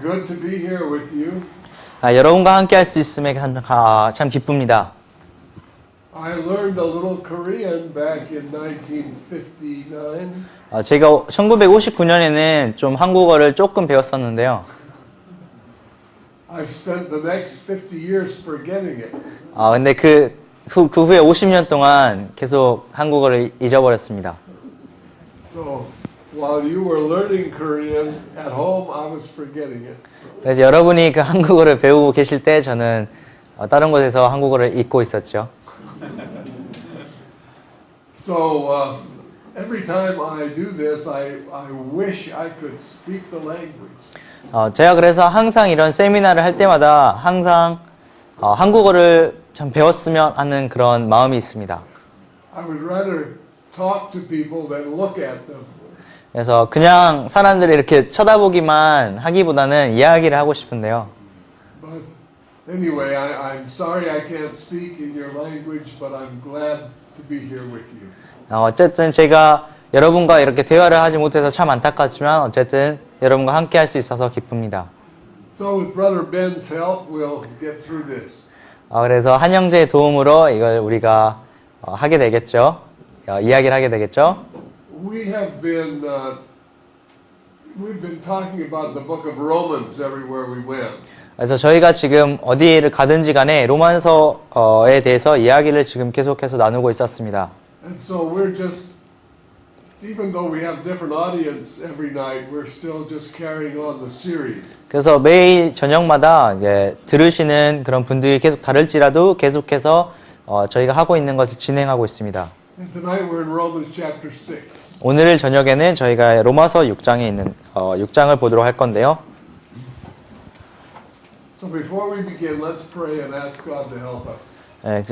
Good to be here with you. 여러분과 함께 할 수 있음에 참 기쁩니다. I learned a little Korean back in 1959. 제가 1959년에는 좀 한국어를 조금 배웠었는데요. I've spent the next 50 years forgetting it. 근데 그 후에 50년 동안 계속 한국어를 잊어버렸습니다. So while you were learning Korean at home, I was forgetting it. 그래서 여러분이 그 한국어를 배우고 계실 때 저는 다른 곳에서 한국어를 잊고 있었죠. So every time I do this, I wish I could speak the language. 제가 그래서 항상 이런 세미나를 할 때마다 항상 한국어를 참 배웠으면 하는 그런 마음이 있습니다. I would rather talk to people than look at them. 그래서 그냥 사람들이 이렇게 쳐다보기만 하기보다는 이야기를 하고 싶은데요. But anyway, I'm sorry I can't speak in your language, but I'm glad to be here with you. 어쨌든 제가 여러분과 이렇게 대화를 하지 못해서 참 안타깝지만 어쨌든 여러분과 함께 할 수 있어서 기쁩니다. So with Brother Ben's help, we'll get through this. 그래서 한 형제의 도움으로 이걸 우리가 하게 되겠죠. 이야기를 하게 되겠죠. We've been talking about the book of Romans everywhere we went. 그래서 저희가 지금 어디를 가든지 간에 로마서에 대해서 이야기를 지금 계속해서 나누고 있었습니다. And so we're just, even though we have different audience every night, we're still just carrying on the series. 그래서 매일 저녁마다 이제 들으시는 그런 분들이 계속 다를지라도 계속해서 저희가 하고 있는 것을 진행하고 있습니다. And tonight we're in Romans chapter 6. 오늘 저녁에는 저희가 로마서 6장에 있는 6장을 보도록 할 건데요. So before we begin, let's pray and ask God to help us.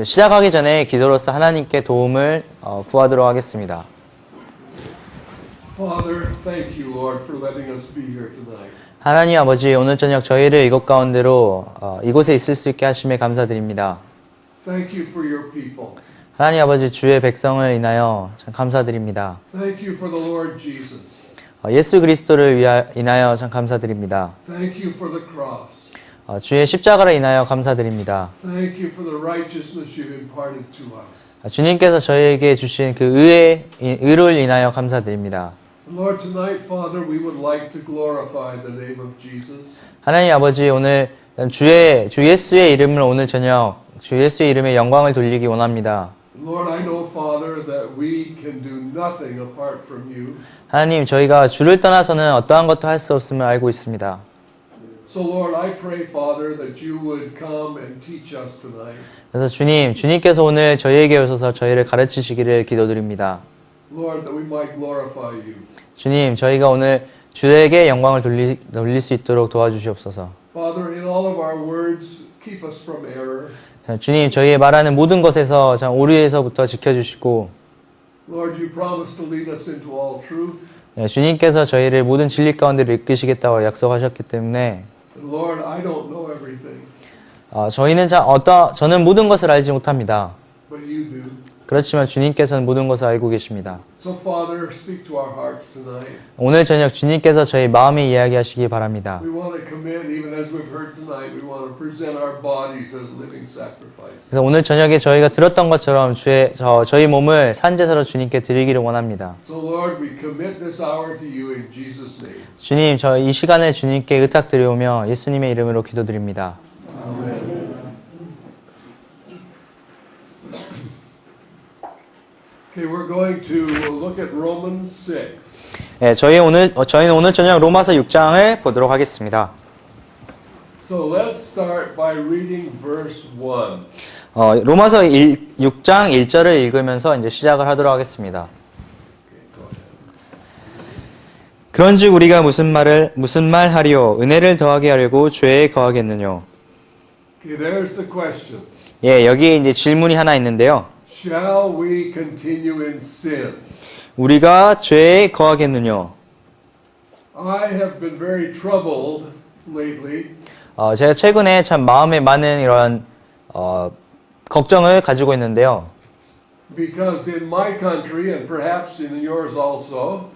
시작하기 전에 기도로서 하나님께 도움을 구하도록 하겠습니다. Father, thank you, Lord, for letting us be here tonight. 하나님 아버지, 오늘 저녁 저희를 이곳 가운데로 이곳에 있을 수 있게 하심에 감사드립니다. Thank you for your people. 하나님 아버지, 주의 백성을 인하여 참 감사드립니다. Thank you for the Lord Jesus. 예수 그리스도를 인하여 참 감사드립니다. Thank you for the cross. 주의 십자가를 인하여 감사드립니다. Thank you for the righteousness you've imparted to us. 주님께서 저희에게 주신 그 의를 인하여 감사드립니다. Lord, tonight, Father, we would like to glorify the name of Jesus. 하나님 아버지, 오늘 주 예수의 이름을 오늘 저녁 주 예수의 이름에 영광을 돌리기 원합니다. Lord, I know, Father, that we can do nothing apart from you. 하나님, 저희가 주를 떠나서는 어떠한 것도 할 수 없음을 알고 있습니다. So, Lord, I pray, Father, that you would come and teach us tonight. 그래서 주님께서 오늘 저희에게 오셔서 저희를 가르치시기를 기도드립니다. Lord, that we might glorify you. 주님, 저희가 오늘 주에게 영광을 돌릴 수 있도록 도와주시옵소서. Father, in all of our words, keep us from error. 주님, 저희의 말하는 모든 것에서 참 오류에서부터 지켜주시고, Lord, you promised to lead us into all truth. 주님께서 저희를 모든 진리 가운데로 이끄시겠다고 약속하셨기 때문에, Lord, I don't know everything, 저는 모든 것을 알지 못합니다. but you do. 그렇지만 주님께서는 모든 것을 알고 계십니다. So, Father, speak to our hearts tonight. 오늘 저녁 주님께서 저희 마음에 이야기하시기 바랍니다. We want to commit, even as we've heard tonight, we want to present our bodies as living sacrifices. 그래서 오늘 저녁에 저희가 들었던 것처럼 저희 몸을 산제사로 주님께 드리기를 원합니다. So, Lord, we commit this hour to you in Jesus' name. 주님, 이 시간을 주님께 의탁드리오며 예수님의 이름으로 기도드립니다. Amen. Okay, we're going to look at Romans 6. 저희는 오늘 저녁 로마서 6장을 보도록 하겠습니다. So let's start by reading verse 1. 로마서 6장 1절을 읽으면서 이제 시작을 하도록 하겠습니다. Okay, go ahead. 그런즉 우리가 무슨 말 하리요? 은혜를 더하게 하려고 죄에 거하겠느뇨? Okay, there's the question. 여기에 이제 질문이 하나 있는데요. Shall we continue in sin? 우리가 죄에 거하겠느뇨? I have been very troubled lately 제가 최근에 참 마음에 많은 이런 걱정을 가지고 있는데요. because in my country and perhaps in yours also,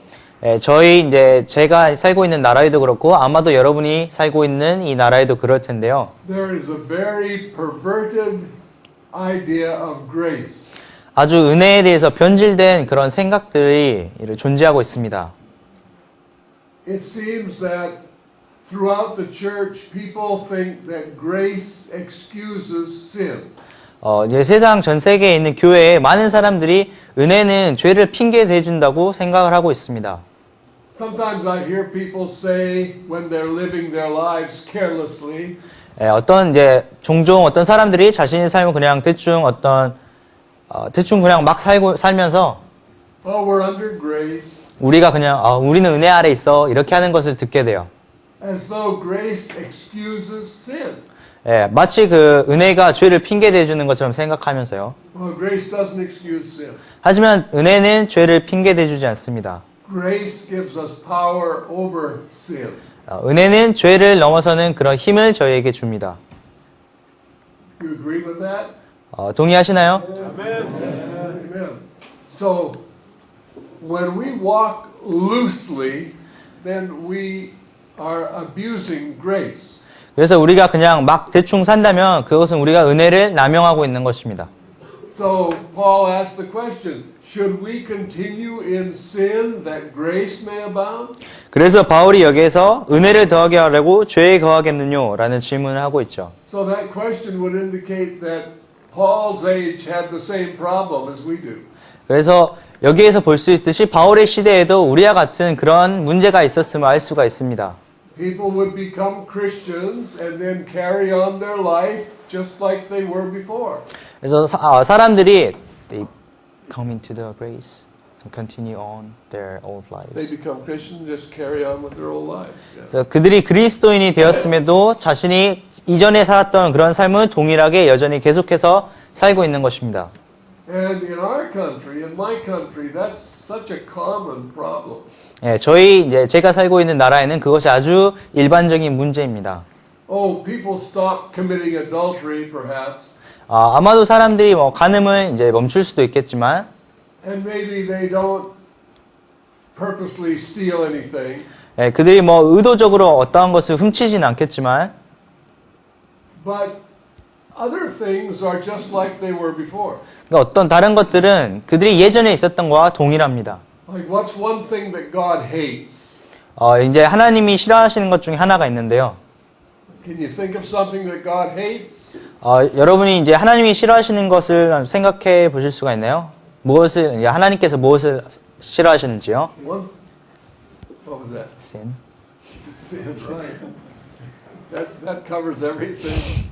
저희 이제 제가 살고 있는 나라에도 그렇고 아마도 여러분이 살고 있는 이 나라에도 그럴 텐데요. There is a very perverted idea of grace. 아주 은혜에 대해서 변질된 그런 생각들이 존재하고 있습니다. It seems that throughout the church, people think that grace excuses sin. 이제 세상 전 세계에 있는 교회에 많은 사람들이 은혜는 죄를 핑계 대준다고 생각을 하고 있습니다. Sometimes I hear people say when they're living their lives carelessly, 종종 어떤 사람들이 자신의 삶을 그냥 대충 그냥 막 살면서 oh, we're under grace, 우리가 그냥 우리는 은혜 아래 있어 이렇게 하는 것을 듣게 돼요. as though grace excuses sin. 마치 그 은혜가 죄를 핑계 대주는 것처럼 생각하면서요. Well, grace doesn't excuse sin. 하지만 은혜는 죄를 핑계 대주지 않습니다. Grace gives us power over sin. 은혜는 죄를 넘어서는 그런 힘을 저희에게 줍니다. You agree with that? 동의하시나요? Amen. So, when we walk loosely, then we are abusing grace. 그래서 우리가 그냥 막 대충 산다면 그것은 우리가 은혜를 남용하고 있는 것입니다. So, Paul asked the question, should we continue in sin that grace may abound? 그래서 바울이 여기에서 은혜를 더하게 하려고 죄에 거하겠느뇨? 라는 질문을 하고 있죠. So that question would indicate that Paul's age had the same problem as we do. 그래서 여기에서 볼 수 있듯이 바울의 시대에도 우리와 같은 그런 문제가 있었음을 알 수가 있습니다. People would become Christians and then carry on their life just like they were before. 그래서 사람들이 they come into the grace and continue on their old They lives. become Christians, just carry on with their old lives. Yeah. 그래서 그들이 그리스도인이 되었음에도 자신이 이전에 살았던 그런 삶은 동일하게 여전히 계속해서 살고 있는 것입니다. And in our country, in my country, that's such a common problem. 제가 살고 있는 나라에는 그것이 아주 일반적인 문제입니다. Oh, people stop committing adultery, perhaps, 아마도 사람들이 간음을 이제 멈출 수도 있겠지만, and maybe they don't purposely steal anything, 그들이 의도적으로 어떠한 것을 훔치진 않겠지만, but other things are just like they were before. 그러니까 어떤 다른 것들은 그들이 예전에 있었던 것과 동일합니다. Like, what's one thing that God hates? 이제 하나님이 싫어하시는 것 중에 하나가 있는데요. Can you think of something that God hates? 여러분이 이제 하나님이 싫어하시는 것을 생각해 보실 수가 있나요? 하나님께서 무엇을 싫어하시는지요? What was that? Sin. Sin, right. That covers everything.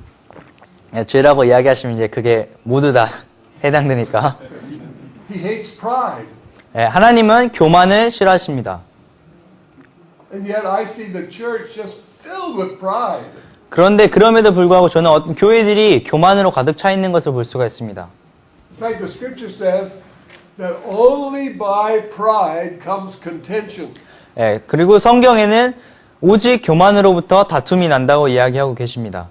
죄라고 이야기하시면 이제 그게 모두 다 해당되니까. He hates pride. 하나님은 교만을 싫어하십니다. And yet I see the church just filled with pride. 그런데 그럼에도 불구하고 저는 어떤 교회들이 교만으로 가득 차 있는 것을 볼 수가 있습니다. In fact, the scripture says that only by pride comes contention. 그리고 성경에는 오직 교만으로부터 다툼이 난다고 이야기하고 계십니다.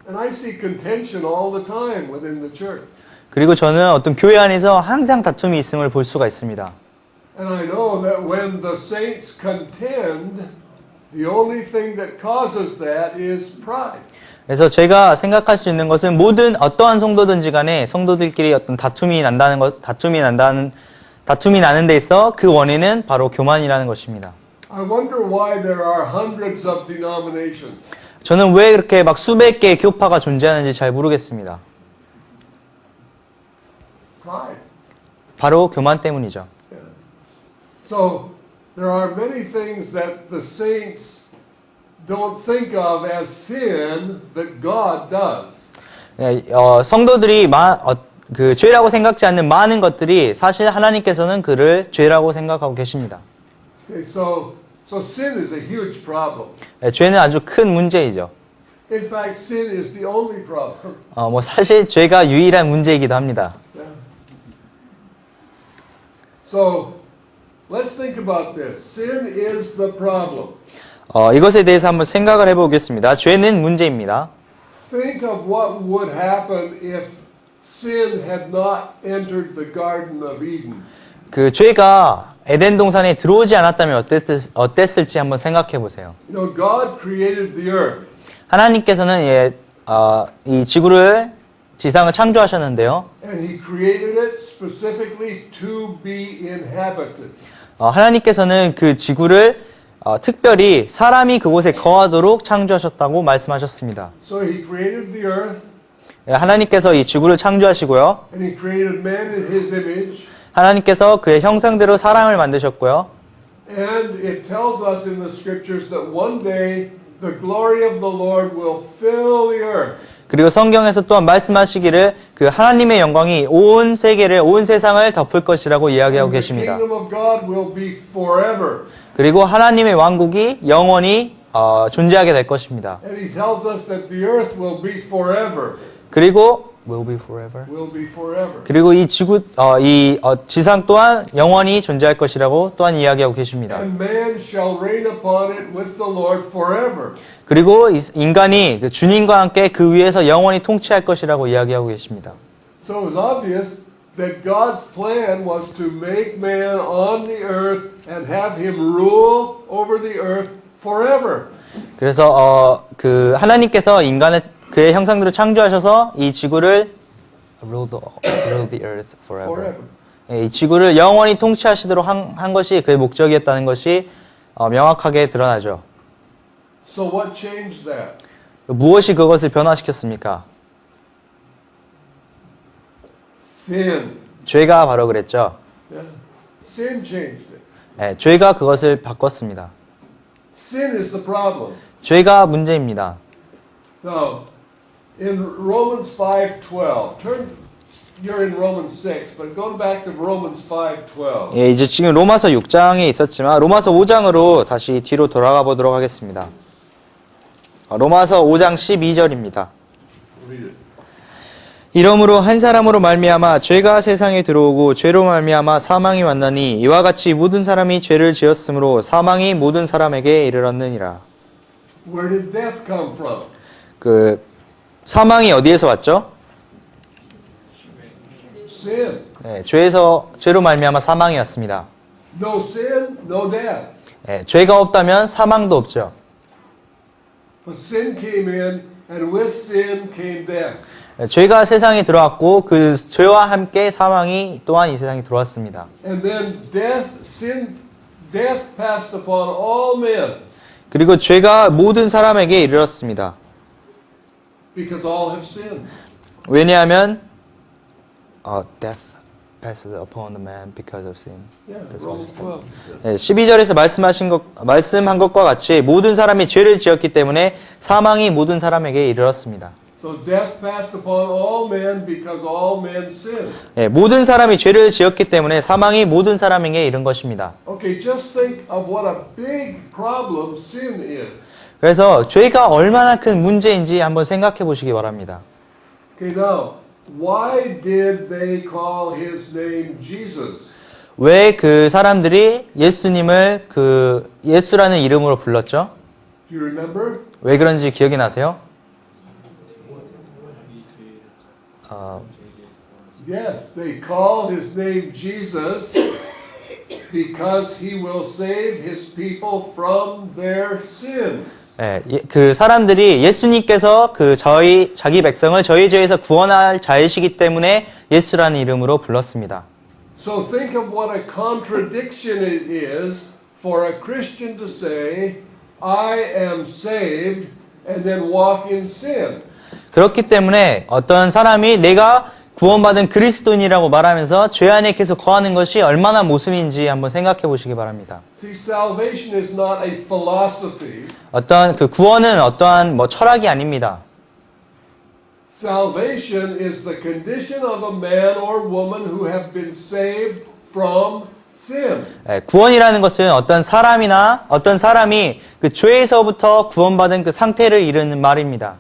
And I see contention all the time within the church. 그리고 저는 어떤 교회 안에서 항상 다툼이 있음을 볼 수가 있습니다. And I know that when the saints contend, the only thing that causes that is pride. 그래서 제가 생각할 수 있는 것은 모든 어떠한 성도든지 간에 성도들끼리 어떤 다툼이 나는 데 있어 그 원인은 바로 교만이라는 것입니다. I wonder why there are hundreds of denominations. 저는 왜 그렇게 막 수백 개의 교파가 존재하는지 잘 모르겠습니다. Pride. 바로 교만 때문이죠. So there are many things that the saints don't think of as sin that God does. 성도들이 그 죄라고 생각지 않는 많은 것들이 사실 하나님께서는 그를 죄라고 생각하고 계십니다. Okay, so sin is a huge problem. 죄는 아주 큰 문제이죠. In fact, sin is the only problem. 사실 죄가 유일한 문제이기도 합니다. Yeah. So let's think about this. Sin is the problem. 이것에 대해서 한번 생각을 해보겠습니다. 죄는 문제입니다. Think of what would happen if sin had not entered the Garden of Eden. 그 죄가 에덴 동산에 들어오지 않았다면 어땠을지 한번 생각해 보세요. You know, God created the earth. 하나님께서는 이 지상을 창조하셨는데요. And He created it specifically to be inhabited. 하나님께서는 그 지구를 특별히 사람이 그곳에 거하도록 창조하셨다고 말씀하셨습니다. So He created the earth. 하나님께서 이 지구를 창조하시고요. And He created man in His image. 하나님께서 그의 형상대로 사람을 만드셨고요. And it tells us in the scriptures that one day the glory of the Lord will fill the earth. 그리고 성경에서 또한 말씀하시기를 그 하나님의 영광이 온 세계를, 온 세상을 덮을 것이라고 이야기하고 And the 계십니다. kingdom of God will be forever. 그리고 하나님의 왕국이 영원히 존재하게 될 것입니다. And He tells us that the earth will be forever. 그리고 will be forever. Will be forever. 그리고 이 지상 또한 영원히 존재할 것이라고 또한 이야기하고 계십니다. And man shall reign upon it with the Lord forever. 그리고 인간이 그 주님과 함께 그 위에서 영원히 통치할 것이라고 이야기하고 계십니다. So it was obvious that God's plan was to make man on the earth and have him rule over the earth forever. 그래서 그 하나님께서 인간을 그의 형상대로 창조하셔서 이 지구를 rule the earth forever. 이 지구를 영원히 통치하시도록 한 것이 그의 목적이었다는 것이 명확하게 드러나죠. So what changed that? 무엇이 그것을 변화시켰습니까? Sin. 죄가 바로 그랬죠. Yeah. Sin changed it. 죄가 그것을 바꿨습니다. Sin is the problem. 죄가 문제입니다. Now, in Romans 5:12, you're in Romans 6, but go back to Romans 5:12. 이제 지금 로마서 6장에 있었지만 로마서 5장으로 다시 뒤로 돌아가 보도록 하겠습니다. 로마서 5장 12절입니다. Read it. 이러므로 한 사람으로 말미암아 죄가 세상에 들어오고 죄로 말미암아 사망이 왔나니 이와 같이 모든 사람이 죄를 지었으므로 사망이 모든 사람에게 이르렀느니라. Where did death come from? 그 사망이 어디에서 왔죠? Sin. 죄로 말미암아 사망이 왔습니다. No sin, no death. 죄가 없다면 사망도 없죠. But sin came in, and with sin came death. 죄가 세상에 들어왔고 그 죄와 함께 사망이 또한 이 세상에 들어왔습니다. And then death passed upon all men. 그리고 죄가 모든 사람에게 이르렀습니다. Because all have sinned. 왜냐하면 death passed upon the man because of sin. Yeah, That's Romans what 12. 12절에서 말씀한 것과 같이 모든 사람이 죄를 지었기 때문에 사망이 모든 사람에게 이르렀습니다. So death passed upon all men because all men sinned. 모든 사람이 죄를 지었기 때문에 사망이 모든 사람에게 이른 것입니다. Okay, just think of what a big problem sin is. 그래서 죄가 얼마나 큰 문제인지 한번 생각해 보시기 바랍니다. Okay, now, why did they call his name Jesus? 왜 그 사람들이 예수님을 예수라는 이름으로 불렀죠? Do you remember? 왜 그런지 기억이 나세요? Yes, they call his name Jesus because he will save his people from their sins. 그 사람들이 예수님께서 자기 백성을 저희 죄에서 구원할 자이시기 때문에 예수라는 이름으로 불렀습니다. So think of what a contradiction it is for a Christian to say, I am saved, and then walk in sin. 그렇기 때문에 어떤 사람이 내가 구원받은 그리스도인이라고 말하면서 죄 안에 계속 거하는 것이 얼마나 모순인지 한번 생각해 보시기 바랍니다. See, salvation is not a philosophy. 어떤 구원은 어떠한 철학이 아닙니다. Salvation is the condition of a man or woman who have been saved from sin. 구원이라는 것은 어떤 사람이나 어떤 사람이 그 죄에서부터 구원받은 그 상태를 이르는 말입니다.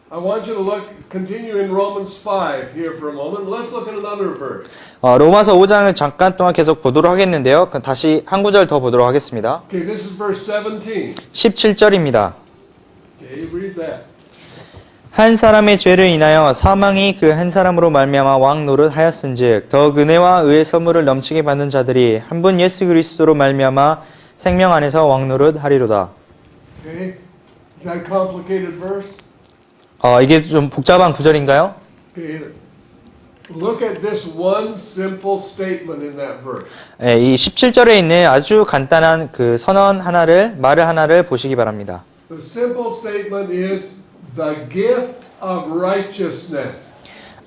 I want you to continue in Romans 5 here for a moment. Let's look at another verse. 로마서 5장을 잠깐 동안 계속 보도록 하겠는데요. 다시 한 구절 더 보도록 하겠습니다. Okay, this is verse 17. 17절입니다. Okay, read that. 한 사람의 죄를 인하여 사망이 그 한 사람으로 말미암아 왕 노릇하였은즉 더욱 은혜와 의의 선물을 넘치게 받는 자들이 한 분 예수 그리스도로 말미암아 생명 안에서 왕 노릇하리로다. Okay? Is that a complicated verse? 이게 좀 복잡한 구절인가요? Okay. Look at this one simple statement in that verse. 예, 이 17절에 있는 아주 간단한 그 선언 하나를, 말을 하나를 보시기 바랍니다. The simple statement is the gift of righteousness.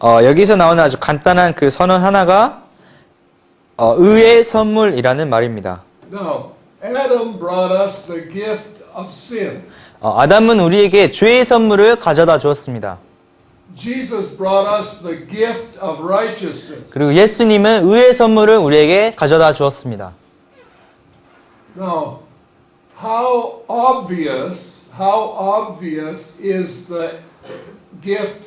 여기서 나오는 아주 간단한 그 선언 하나가 의의 선물이라는 말입니다. Now, Adam brought us the gift of sin. 아담은 우리에게 죄의 선물을 가져다 주었습니다. Jesus brought us the gift of righteousness. 그리고 예수님은 의의 선물을 우리에게 가져다 주었습니다. Now, how obvious is the gift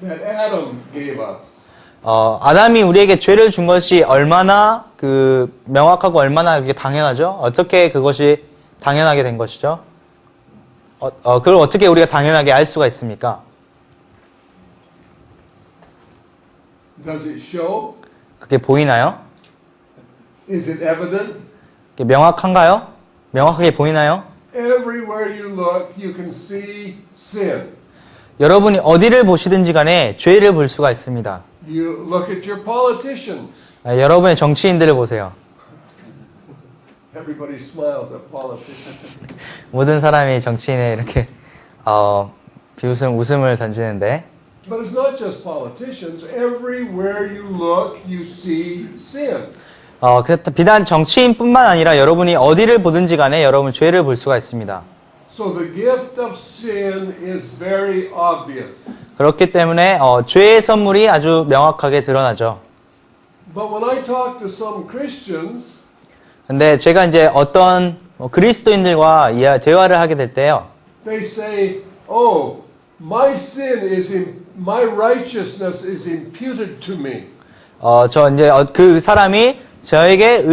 that Adam gave us? 아담이 우리에게 죄를 준 것이 얼마나 그 명확하고 얼마나 그게 당연하죠? 어떻게 그것이 당연하게 된 것이죠? 그걸 어떻게 우리가 당연하게 알 수가 있습니까? Does it show? 그게 보이나요? Is it evident? 그게 명확한가요? 명확하게 보이나요? Everywhere you look, you can see sin. 여러분이 어디를 보시든지 간에 죄를 볼 수가 있습니다. You look at your politicians. 여러분의 정치인들을 보세요. Everybody smiles at politicians. 모든 사람이 정치인에 이렇게 웃음을 던지는데 But it's not just politicians. Everywhere you look, you see sin. 비단 정치인뿐만 아니라 여러분이 어디를 보든지 간에 여러분 죄를 볼 수가 있습니다. So the gift of sin is very obvious. 그렇기 때문에 죄의 선물이 아주 명확하게 드러나죠. But when I talk to some Christians, 근데 제가 이제 어떤 그리스도인들과 대화를 하게 될 때요. they say, "Oh, my righteousness is imputed to me." 그 사람이 저에게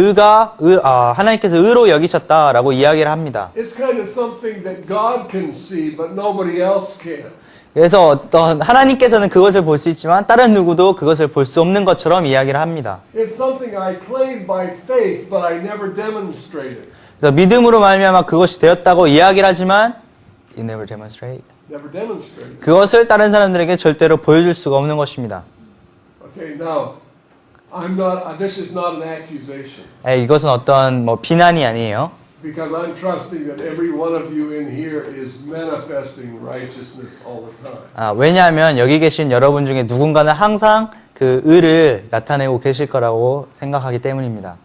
하나님께서 의로 여기셨다라고 이야기를 합니다. It's kind of something that God can see, but nobody else can. 그래서 하나님께서는 그것을 볼 수 있지만 다른 누구도 그것을 볼 수 없는 것처럼 이야기를 합니다. It's something I claim by faith, but I never demonstrated. 그래서 믿음으로 말미암아 그것이 되었다고 이야기를 하지만 you never demonstrate. Never demonstrated. 그것을 다른 사람들에게 절대로 보여줄 수가 없는 것입니다. Okay, now this is not an accusation. 이것은 어떤 비난이 아니에요. Because I'm trusting that every one of you in here is manifesting righteousness all the time. 왜냐하면 여기 계신 여러분 중에 누군가는 항상 그 의를 나타내고 계실 거라고 생각하기 때문입니다.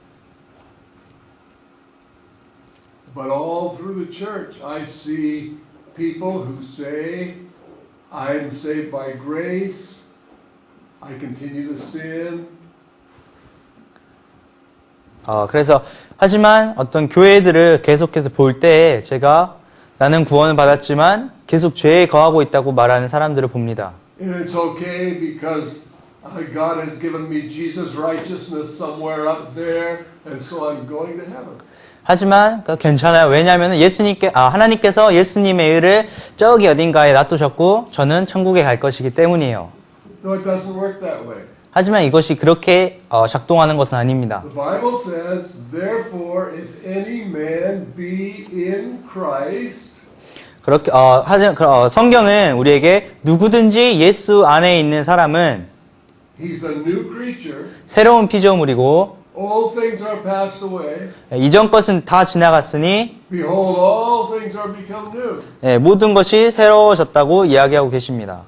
But all through the church, I see people who say, I'm saved by grace, I continue to sin. 그래서 하지만 어떤 교회들을 계속해서 볼 때 제가 나는 구원을 받았지만 계속 죄에 거하고 있다고 말하는 사람들을 봅니다. And it's okay because God has given me Jesus' righteousness somewhere up there, and so I'm going to heaven. 하지만 괜찮아요. 왜냐하면 하나님께서 예수님의 의를 저기 어딘가에 놔두셨고 저는 천국에 갈 것이기 때문이에요. No, it doesn't work that way. 하지만 이것이 그렇게 작동하는 것은 아닙니다. The Bible says, therefore, if any man be in Christ, 그렇게 성경은 우리에게 누구든지 예수 안에 있는 사람은 he's a new creature. 새로운 피조물이고 All things are passed away. 이전 것은 다 지나갔으니 Behold, all things are become new. 모든 것이 새로워졌다고 이야기하고 계십니다.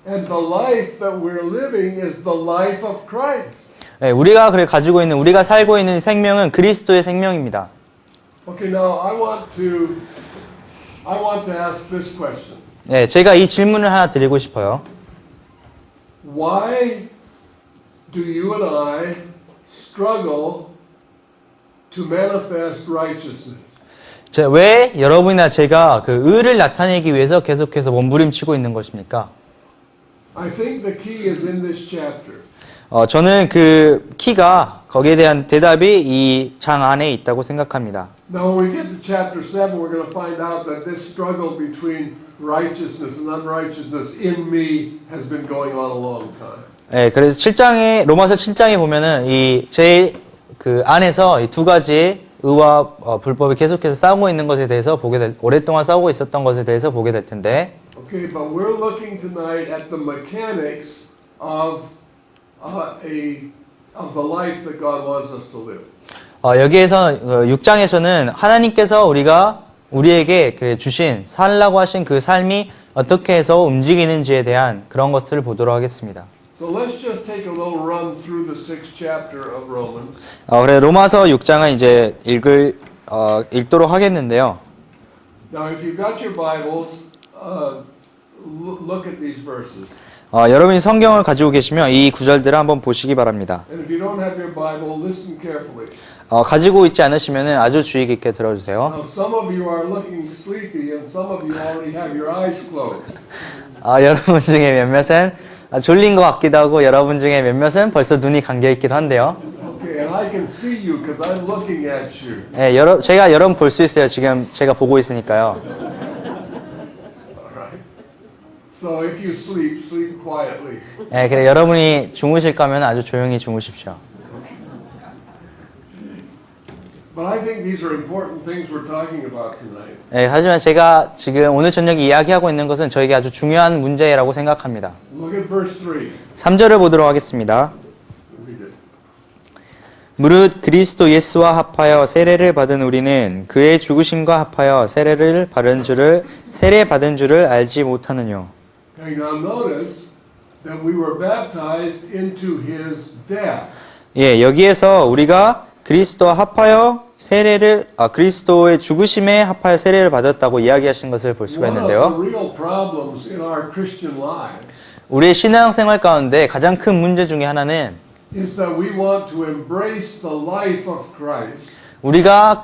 And the life that we're living is the life of Christ. 우리가 우리가 살고 있는 생명은 그리스도의 생명입니다. Okay, now I want to ask this question. 제가 이 질문을 하나 드리고 싶어요. Why do you and I struggle to manifest righteousness? 왜 여러분이나 제가 그 의를 나타내기 위해서 계속해서 몸부림치고 있는 것입니까? I think the key is in this chapter. 저는 그 키가 거기에 대한 대답이 이 장 안에 있다고 생각합니다. Now, when we get to chapter 7, we're going to find out that this struggle between righteousness and unrighteousness in me has been going on a long time. 예, 그래서 로마서 7장에 보면은 그 안에서 이 두 가지 의와 불법이 계속해서 싸우고 있는 것에 대해서 오랫동안 싸우고 있었던 것에 대해서 보게 될 텐데. Okay, but we're looking tonight at the mechanics of the life that God wants us to live. 여기에서 6장에서는 하나님께서 우리에게 주신 살라고 하신 그 삶이 어떻게 해서 움직이는지에 대한 그런 것들을 보도록 하겠습니다. So let's just take a little run through the 6th chapter of Romans. 그래 로마서 6장은 이제 읽도록 하겠는데요. Now, if you've got your Bibles, look at these verses. 여러분이 성경을 가지고 계시면 이 구절들을 한번 보시기 바랍니다. And if you don't have your Bible, listen carefully. 가지고 있지 않으시면 아주 주의 깊게 들어주세요. Now, some of you are looking sleepy, and some of you already have your eyes closed. 여러분 중에 몇몇은 졸린 것 같기도 하고 여러분 중에 몇몇은 벌써 눈이 감겨 있기도 한데요. Okay, and I can see you because I'm looking at you. 네, 제가 여러분 볼 수 있어요. 지금 제가 보고 있으니까요. Alright. So if you sleep, sleep quietly. 네, 그래 여러분이 주무실 거면 아주 조용히 주무십시오. But I think these are important things we're talking about tonight. 네, 하지만 제가 지금 오늘 저녁에 이야기하고 있는 것은 저에게 아주 중요한 문제라고 생각합니다. Look at verse 3. 3절을 보도록 하겠습니다. Read it. 무릇 그리스도 예수와 합하여 세례를 받은 우리는 그의 죽으심과 합하여 세례 받은 줄을 알지 못하느뇨. Okay, now notice that we were baptized into his death. 예, 여기에서 우리가 그리스도와 합하여 그리스도의 죽으심에 합하여 세례를 받았다고 이야기하신 것을 볼 수가 One of the 있는데요. real problems in our Christian lives 우리의 신앙생활 가운데 가장 큰 문제 중에 하나는 is that we want to embrace the life of Christ 우리가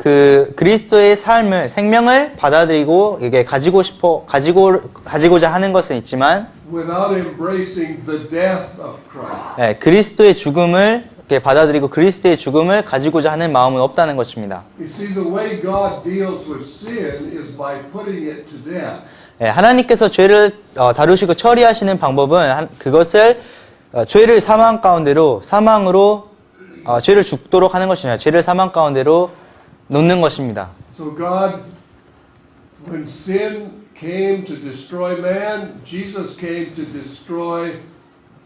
그리스도의 생명을 받아들이고 이게 가지고자 하는 것은 있지만 without embracing the death of Christ. 예, 그리스도의 죽음을 받아들이고 그리스도의 죽음을 가지고자 하는 마음은 없다는 것입니다. You see, the way God deals with sin is by putting it to death. 예, 하나님께서 죄를 다루시고 처리하시는 방법은 그것을 죄를 사망으로 죄를 죽도록 하는 것이냐, 죄를 사망 가운데로 놓는 것입니다. So God, when sin came to destroy man, Jesus came to destroy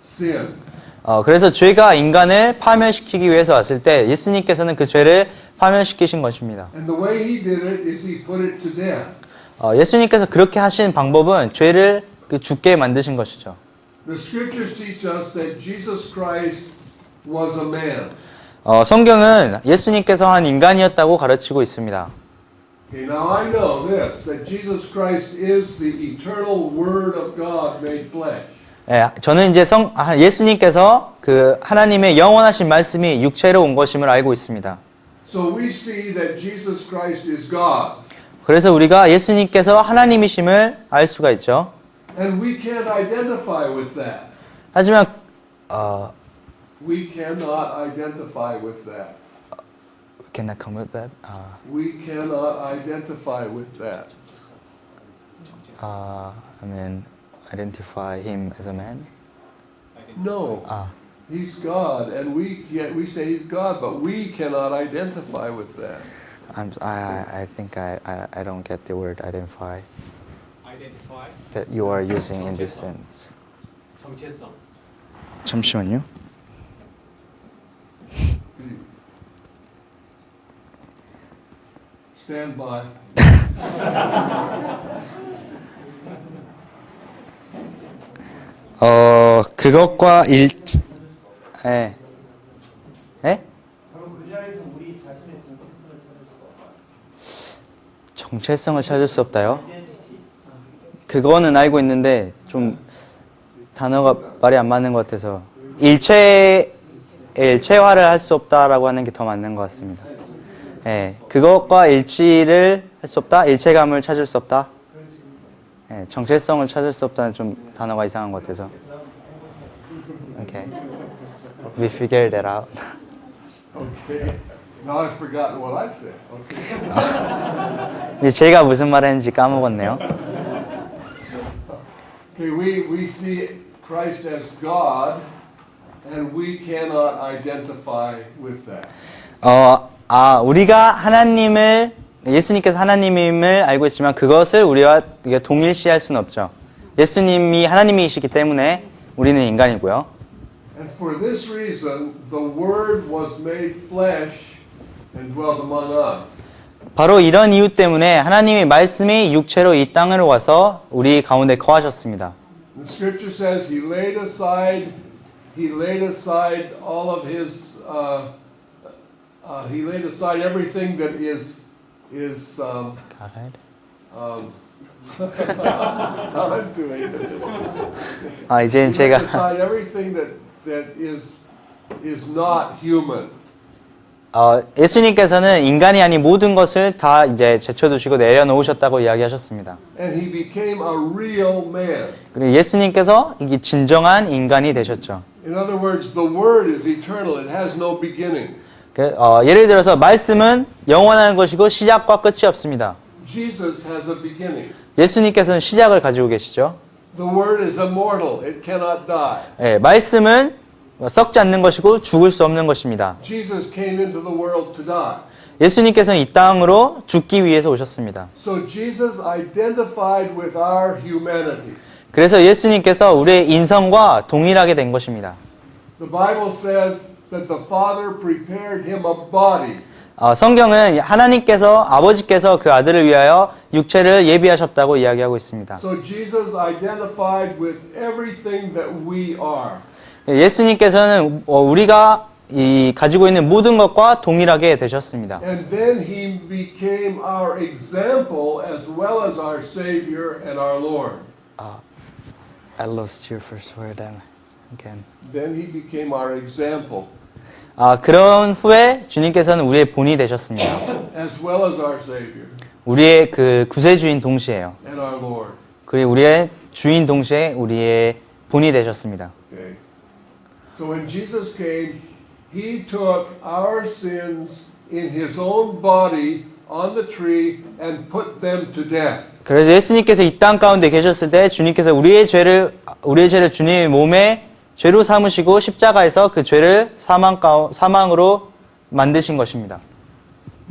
sin. 그래서 죄가 인간을 파멸시키기 위해서 왔을 때 예수님께서는 그 죄를 파멸시키신 것입니다. And the way he did it is he put it to death. 예수님께서 그렇게 하신 방법은 죄를 죽게 만드신 것이죠. The scriptures teach us that Jesus Christ was a man. 성경은 예수님께서 한 인간이었다고 가르치고 있습니다. Okay, now I know this, that Jesus Christ is the eternal Word of God made flesh. 예, 저는 이제 예수님께서 그 하나님의 영원하신 말씀이 육체로 온 것임을 알고 있습니다. So we see that Jesus Christ is God. 그래서 우리가 예수님께서 하나님이심을 알 수가 있죠. And we can't identify with that. 하지만 We cannot identify with that. Can I come with that? We cannot identify with that. I mean, identify him as a man? No. He's God, and we say he's God, but we cannot identify with that. I think I don't get the word identify Identify. that you are using in this sense. 정체성. 잠시만요. Stand by. 그것과 예. 예? 그럼 그 자리에서 우리 자신의 정체성을 찾을 수 없다요? 그거는 알고 있는데 좀 단어가 말이 안 맞는 것 같아서 일체화를 할 수 없다라고 하는 게 더 맞는 것 같습니다. 예, 그것과 일치를 할 수 없다, 일체감을 찾을 수 없다. 예, 정체성을 찾을 수 없다는 좀 단어가 이상한 것 같아서. 오케이. We figured that out. Okay. Now I've forgotten what I said. Okay. 이제 제가 무슨 말 했는지 까먹었네요. Okay, we see Christ as God, and we cannot identify with that. 우리가 예수님께서 하나님임을 알고 있지만 그것을 우리와 동일시할 수는 없죠. 예수님이 하나님이시기 때문에 우리는 인간이고요. And for this reason, the Word was made flesh and dwelt among us. 바로 이런 이유 때문에 하나님의 말씀이 육체로 이 땅으로 와서 우리 가운데 거하셨습니다. The Scripture says He laid aside all of His, He laid aside everything that is I'm doing it. 이제는 He 제가 laid aside everything that is not human. 예수님께서는 인간이 아닌 모든 것을 다 이제 제쳐두시고 내려놓으셨다고 이야기하셨습니다. And He became a real man. 그리고 예수님께서 이게 진정한 인간이 되셨죠. In other words, the Word is eternal. It has no beginning. 예를 들어서 말씀은 영원한 것이고 시작과 끝이 없습니다. Jesus has a beginning. 예수님께서는 시작을 가지고 계시죠. The Word is immortal. It cannot die. 말씀은 썩지 않는 것이고 죽을 수 없는 것입니다. Jesus came into the world to die. 예수님께서는 이 땅으로 죽기 위해서 오셨습니다. So Jesus identified with our humanity. 그래서 예수님께서 우리의 인성과 동일하게 된 것입니다. The Bible says that the Father prepared him a body. 성경은 아버지께서 그 아들을 위하여 육체를 예비하셨다고 이야기하고 있습니다. So Jesus identified with everything that we are. 예수님께서는 우리가 가지고 있는 모든 것과 동일하게 되셨습니다. And then he became our example as well as our Savior and our Lord. I lost your first word then. Again. Then he became our example 그런 후에 주님께서는 우리의 본이 되셨습니다. as well as our Savior 우리의 그 구세주인 동시에요. and our Lord. 그리고 우리의 주인 동시에 우리의 본이 되셨습니다. Okay. So when Jesus came, he took our sins in his own body on the tree and put them to death. 그래서 예수님께서 이 땅 가운데 계셨을 때 주님께서 우리의 죄를 주님의 몸에 죄로 삼으시고 십자가에서 그 죄를 사망으로 만드신 것입니다.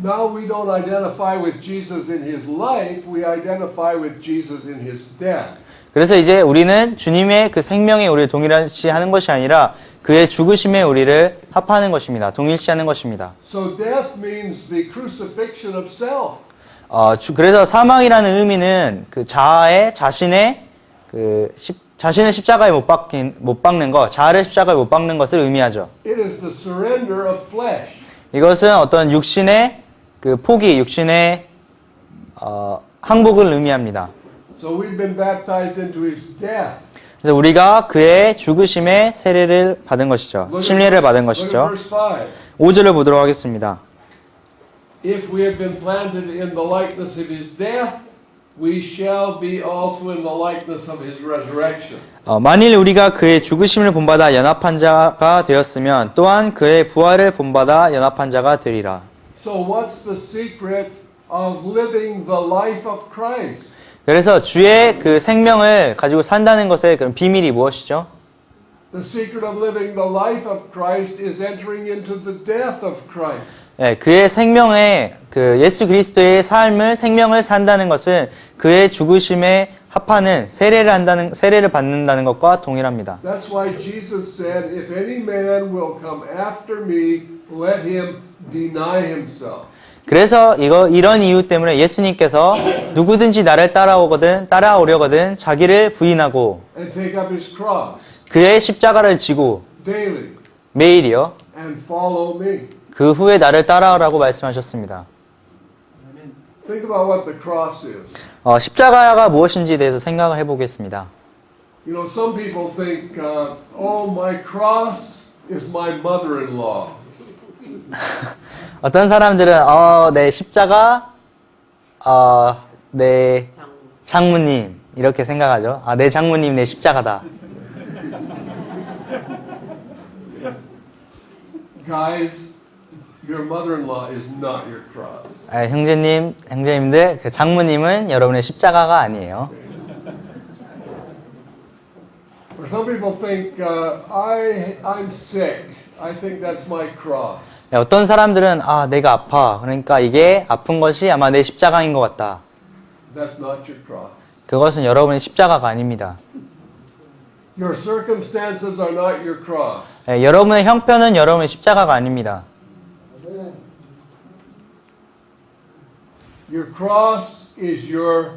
Now we don't identify with Jesus in his life, we identify with Jesus in his death. 그래서 이제 우리는 주님의 그 생명에 우리를 동일시하는 것이 아니라 그의 죽으심에 우리를 합하는 것입니다. 동일시하는 것입니다. So death means the crucifixion of self. 그래서 사망이라는 의미는 그 자신의 자신을 십자가에 못 박는 것, 자아를 십자가에 못 박는 것을 의미하죠. It is the surrender of flesh. 이것은 어떤 육신의 그 포기, 육신의 항복을 의미합니다. So we've been baptized into his death. 그래서 우리가 그의 죽으심에 세례를 받은 것이죠. 침례를 받은 것이죠. 5절을 보도록 하겠습니다. If we have been planted in the likeness of his death, we shall be also in the likeness of his resurrection. 만일 우리가 그의 죽으심을 본받아 연합한 자가 되었으면 또한 그의 부활을 본받아 연합한 자가 되리라. So what's the secret of living the life of Christ? 그래서 주의 그 생명을 가지고 산다는 것의 그런 비밀이 무엇이죠? The secret of living the life of Christ is entering into the death of Christ. 그의 그 예수 그리스도의 생명을 산다는 것은 그의 죽으심에 합하는 세례를 받는다는 것과 동일합니다. That's why Jesus said, if any man will come after me, let him deny himself. 그래서 이런 이유 때문에 예수님께서 누구든지 나를 따라오려거든 자기를 부인하고 And take up his cross 그의 십자가를 지고 daily 매일이요. and follow me. 그 후에 나를 따라오라고 말씀하셨습니다. Think about what the cross is. 십자가가 무엇인지에 대해서 생각을 해보겠습니다. You know, some people think, oh, my cross is my mother-in-law. 어떤 사람들은 내 십자가 내 장모님 이렇게 생각하죠. 내 장모님 내 십자가다. Guys, your mother-in-law is not your cross. 형제님들, 그 장모님은 여러분의 십자가가 아니에요. Or some people think, I'm sick. I think that's my cross. 어떤 사람들은 내가 아파. 그러니까 이게 아픈 것이 아마 내 십자가인 것 같다. That's not your cross. 그것은 여러분의 십자가가 아닙니다. Your circumstances are not your cross. 여러분의 형편은 여러분의 십자가가 아닙니다. Your cross is your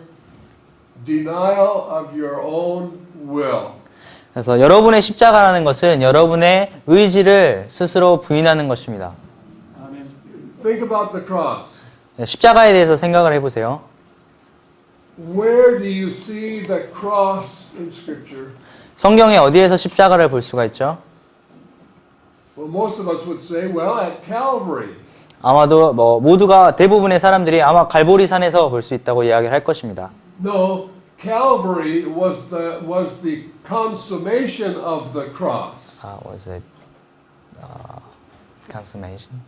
denial of your own will. 그래서 여러분의 십자가라는 것은 여러분의 의지를 스스로 부인하는 것입니다. 아멘. Think about the cross. 십자가에 대해서 생각을 해보세요. Where do you see the cross in Scripture? 성경에 어디에서 십자가를 볼 수가 있죠? Well, most of us would say, well, at Calvary. 아마도 모두가 대부분의 사람들이 아마 갈보리 산에서 볼 수 있다고 이야기를 할 것입니다. No, Calvary was the consummation of the cross. Was it consummation?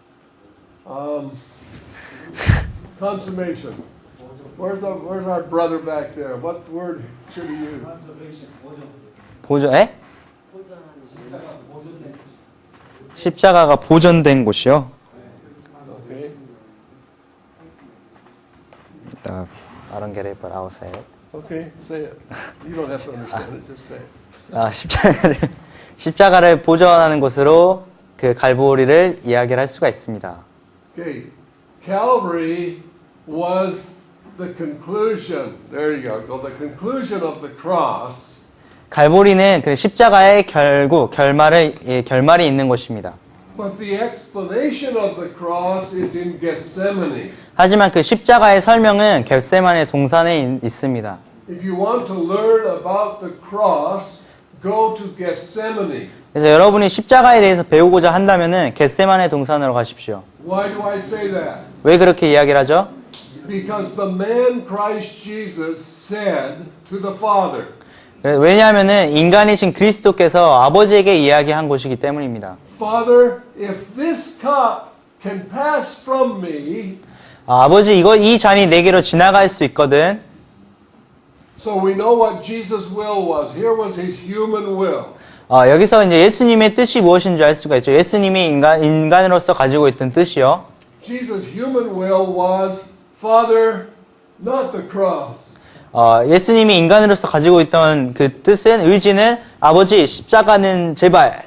Consummation. Where's our brother back there? What word should he use? 보존? 십자가가 보존된 곳이요. Okay. I don't get it, but I'll say it. Okay, say it. You don't have to understand it. Just say it. 십자가를 보존하는 곳으로 그 갈보리를 이야기를 할 수가 있습니다. Okay. Calvary was the conclusion. There you go. The conclusion of the cross. 갈보리는 그 십자가의 결말이 있는 곳입니다. But the explanation of the cross is in Gethsemane. 하지만 그 십자가의 설명은 겟세마네 동산에 있습니다. If you want to learn about the cross, go to Gethsemane. 그래서 여러분이 십자가에 대해서 배우고자 한다면은 겟세마네 동산으로 가십시오. Why do I say that? 왜 그렇게 이야기를 하죠? Because the man Christ Jesus said to the Father, 왜냐하면은 인간이신 그리스도께서 아버지에게 이야기한 곳이기 때문입니다. Father, if this cup can pass from me, 아버지 이 잔이 내게로 지나갈 수 있거든. so we know what Jesus' will was. Here was his human will. 여기서 이제 예수님의 뜻이 무엇인지 알 수가 있죠. 예수님이 인간으로서 가지고 있던 뜻이요. Jesus' human will was, Father, not the cross. 예수님이 인간으로서 가지고 있던 그 뜻은, 의지는 아버지 십자가는 제발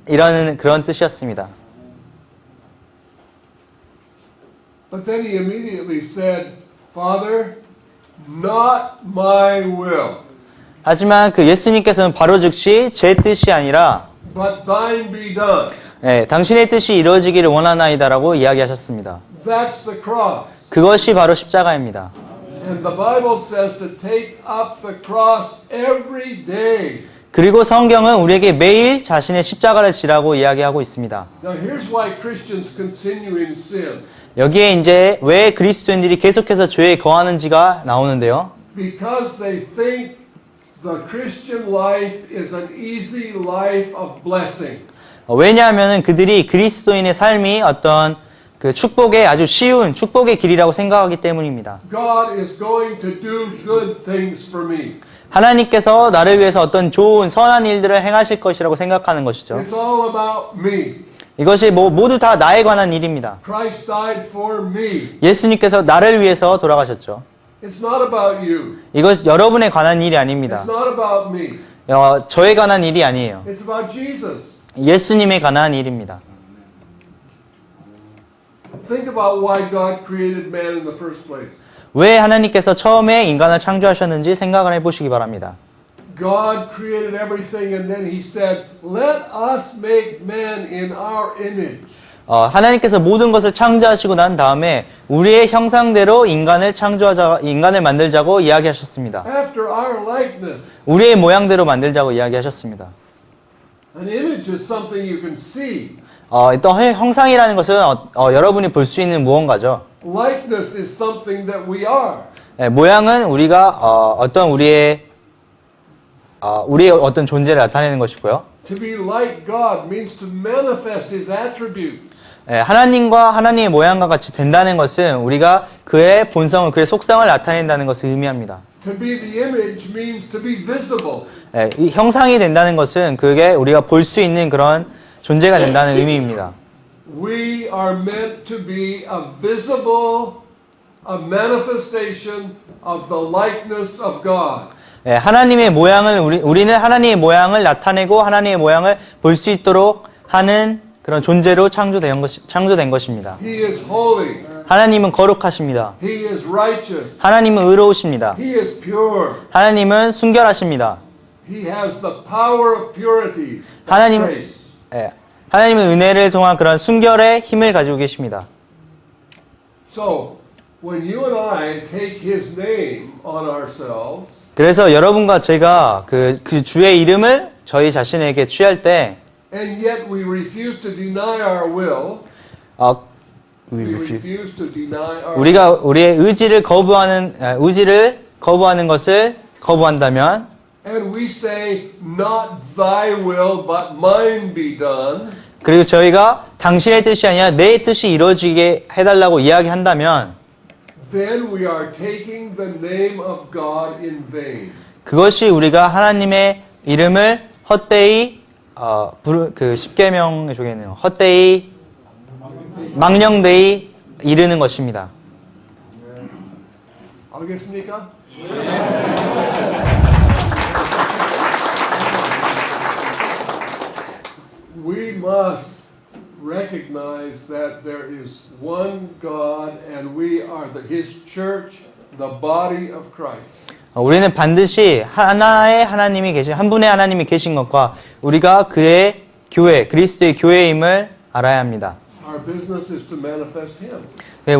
이라는 그런 뜻이었습니다. But then he immediately said, Father, not my will, 하지만 그 예수님께서는 바로 즉시 제 뜻이 아니라 but thine be done. 당신의 뜻이 이루어지기를 원하나이다라고 이야기하셨습니다. That's the cross. 그것이 바로 십자가입니다. And the Bible says to take up the cross every day. 그리고 성경은 우리에게 매일 자신의 십자가를 지라고 이야기하고 있습니다. Now here's why Christians continue in sin. 여기에 이제 왜 그리스도인들이 계속해서 죄에 거하는지가 나오는데요. Because they think the Christian life is an easy life of blessing. 왜냐하면 그들이 그리스도인의 삶이 어떤 그 축복의 아주 쉬운 축복의 길이라고 생각하기 때문입니다. God is going to do good things for me. 하나님께서 나를 위해서 어떤 좋은 선한 일들을 행하실 것이라고 생각하는 것이죠. It's all about me. 이것이 모두 다 나에 관한 일입니다. Christ died for me. 예수님께서 나를 위해서 돌아가셨죠. It's not about you. 이것 여러분에 관한 일이 아닙니다. It's not about me. 저에 관한 일이 아니에요. It's about Jesus. 예수님에 관한 일입니다. Think about why God created man in the first place. 왜 하나님께서 처음에 인간을 창조하셨는지 생각을 해보시기 바랍니다. God created everything and then he said, let us make man in our image. 하나님께서 모든 것을 창조하시고 난 다음에 우리의 형상대로 인간을 만들자고 이야기하셨습니다. After our likeness. 우리의 모양대로 만들자고 이야기하셨습니다. An image is something you can see. 또 형상이라는 것은 여러분이 볼 수 있는 무언가죠. Likeness is something that we are. 모양은 우리가 우리의 어떤 존재를 나타내는 것이고요. To be like God means to manifest His attributes. 하나님과 하나님의 모양과 같이 된다는 것은 우리가 그의 본성을, 그의 속성을 나타낸다는 것을 의미합니다. To be the image means to be visible. 이 형상이 된다는 것은 그게 우리가 볼 수 있는 그런 존재가 된다는 의미입니다. We are meant to be a visible, a manifestation of the likeness of God. 하나님의 모양을 우리는 하나님의 모양을 나타내고 하나님의 모양을 볼 수 있도록 하는 그런 존재로 창조된 것입니다. He is holy. 하나님은 거룩하십니다. He is righteous. 하나님은 의로우십니다. He is pure. 하나님은 순결하십니다. He has the power of purity. 하나님은 Grace. 하나님은 은혜를 통한 그런 순결의 힘을 가지고 계십니다. So, when you and I take His name on ourselves, 그래서 여러분과 제가 그 주의 이름을 저희 자신에게 취할 때 and yet we refuse to deny our will, we refuse to deny our 우리가 우리의 의지를 거부하는 것을 거부한다면, and we say, not thy will, but mine be done, 그리고 저희가 당신의 뜻이 아니라 내 뜻이 이루어지게 해달라고 이야기한다면, then we are taking the name of God in vain. 그것이 우리가 하나님의 이름을 헛되이 그 십계명의 중에는 헛되이 망령되이 이르는 것입니다. 알겠습니까? We must recognize that there is one God and we are His church, the body of Christ. 우리는 반드시 하나의 하나님이 계신, 한 분의 하나님이 계신 것과 우리가 그의 교회, 그리스도의 교회임을 알아야 합니다. Our business is to manifest Him.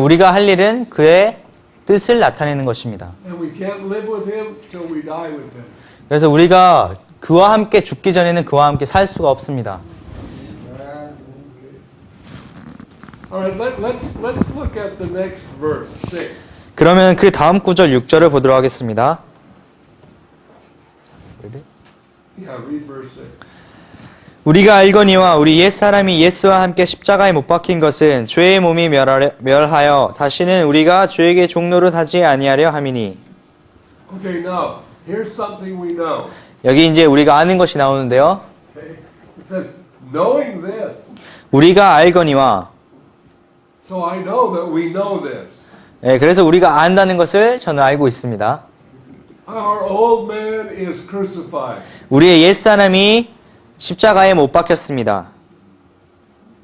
우리가 할 일은 그의 뜻을 나타내는 것입니다. And we can't live with Him till we die with Him. 그래서 우리가 그와 함께 죽기 전에는 그와 함께 살 수가 없습니다. All right, let's look at the next verse, 6. 그러면 그 다음 구절 6절을 보도록 하겠습니다. Yeah, read verse 6. 우리가 알거니와 우리 옛사람이 예수와 함께 십자가에 못 박힌 것은 죄의 몸이 멸하여 다시는 우리가 죄에게 종노릇 하지 아니하려 함이니. Okay, now, here's something we know. 여기 이제 우리가 아는 것이 나오는데요. Okay? It says, knowing this. 우리가 알거니와. So I know that we know this. 그래서 우리가 안다는 것을 저는 알고 있습니다. Our old man is crucified. 우리의 옛사람이 십자가에 못 박혔습니다.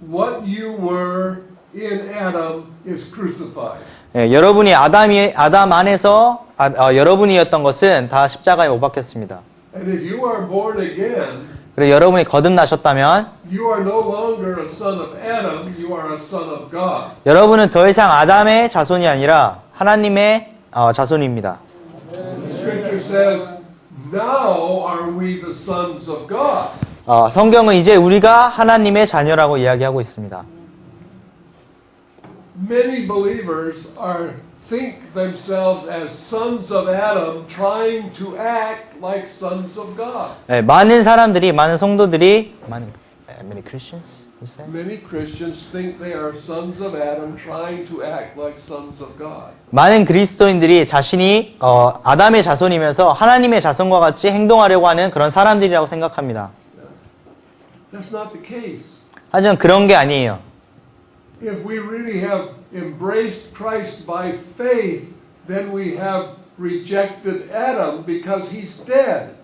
What you were in Adam is crucified. 여러분이 아담 안에서 여러분이었던 것은 다 십자가에 못 박혔습니다. And if you are born again, 그리고 여러분이 거듭나셨다면 you are no longer a son of Adam, you are a son of God. 여러분은 더 이상 아담의 자손이 아니라 하나님의 자손입니다. The scripture says, now are we the sons of God. 성경은 이제 우리가 하나님의 자녀라고 이야기하고 있습니다. Many believers think themselves as sons of Adam, trying to act like sons of God. 많은 성도들이 many Christians, you say? Many Christians think they are sons of Adam, trying to act like sons of God. 많은 그리스도인들이 자신이 아담의 자손이면서 하나님의 자손과 같이 행동하려고 하는 그런 사람들이라고 생각합니다. That's not the case. 하지만 그런 게 아니에요. If we really have embraced Christ by faith, then we have rejected Adam because he's dead.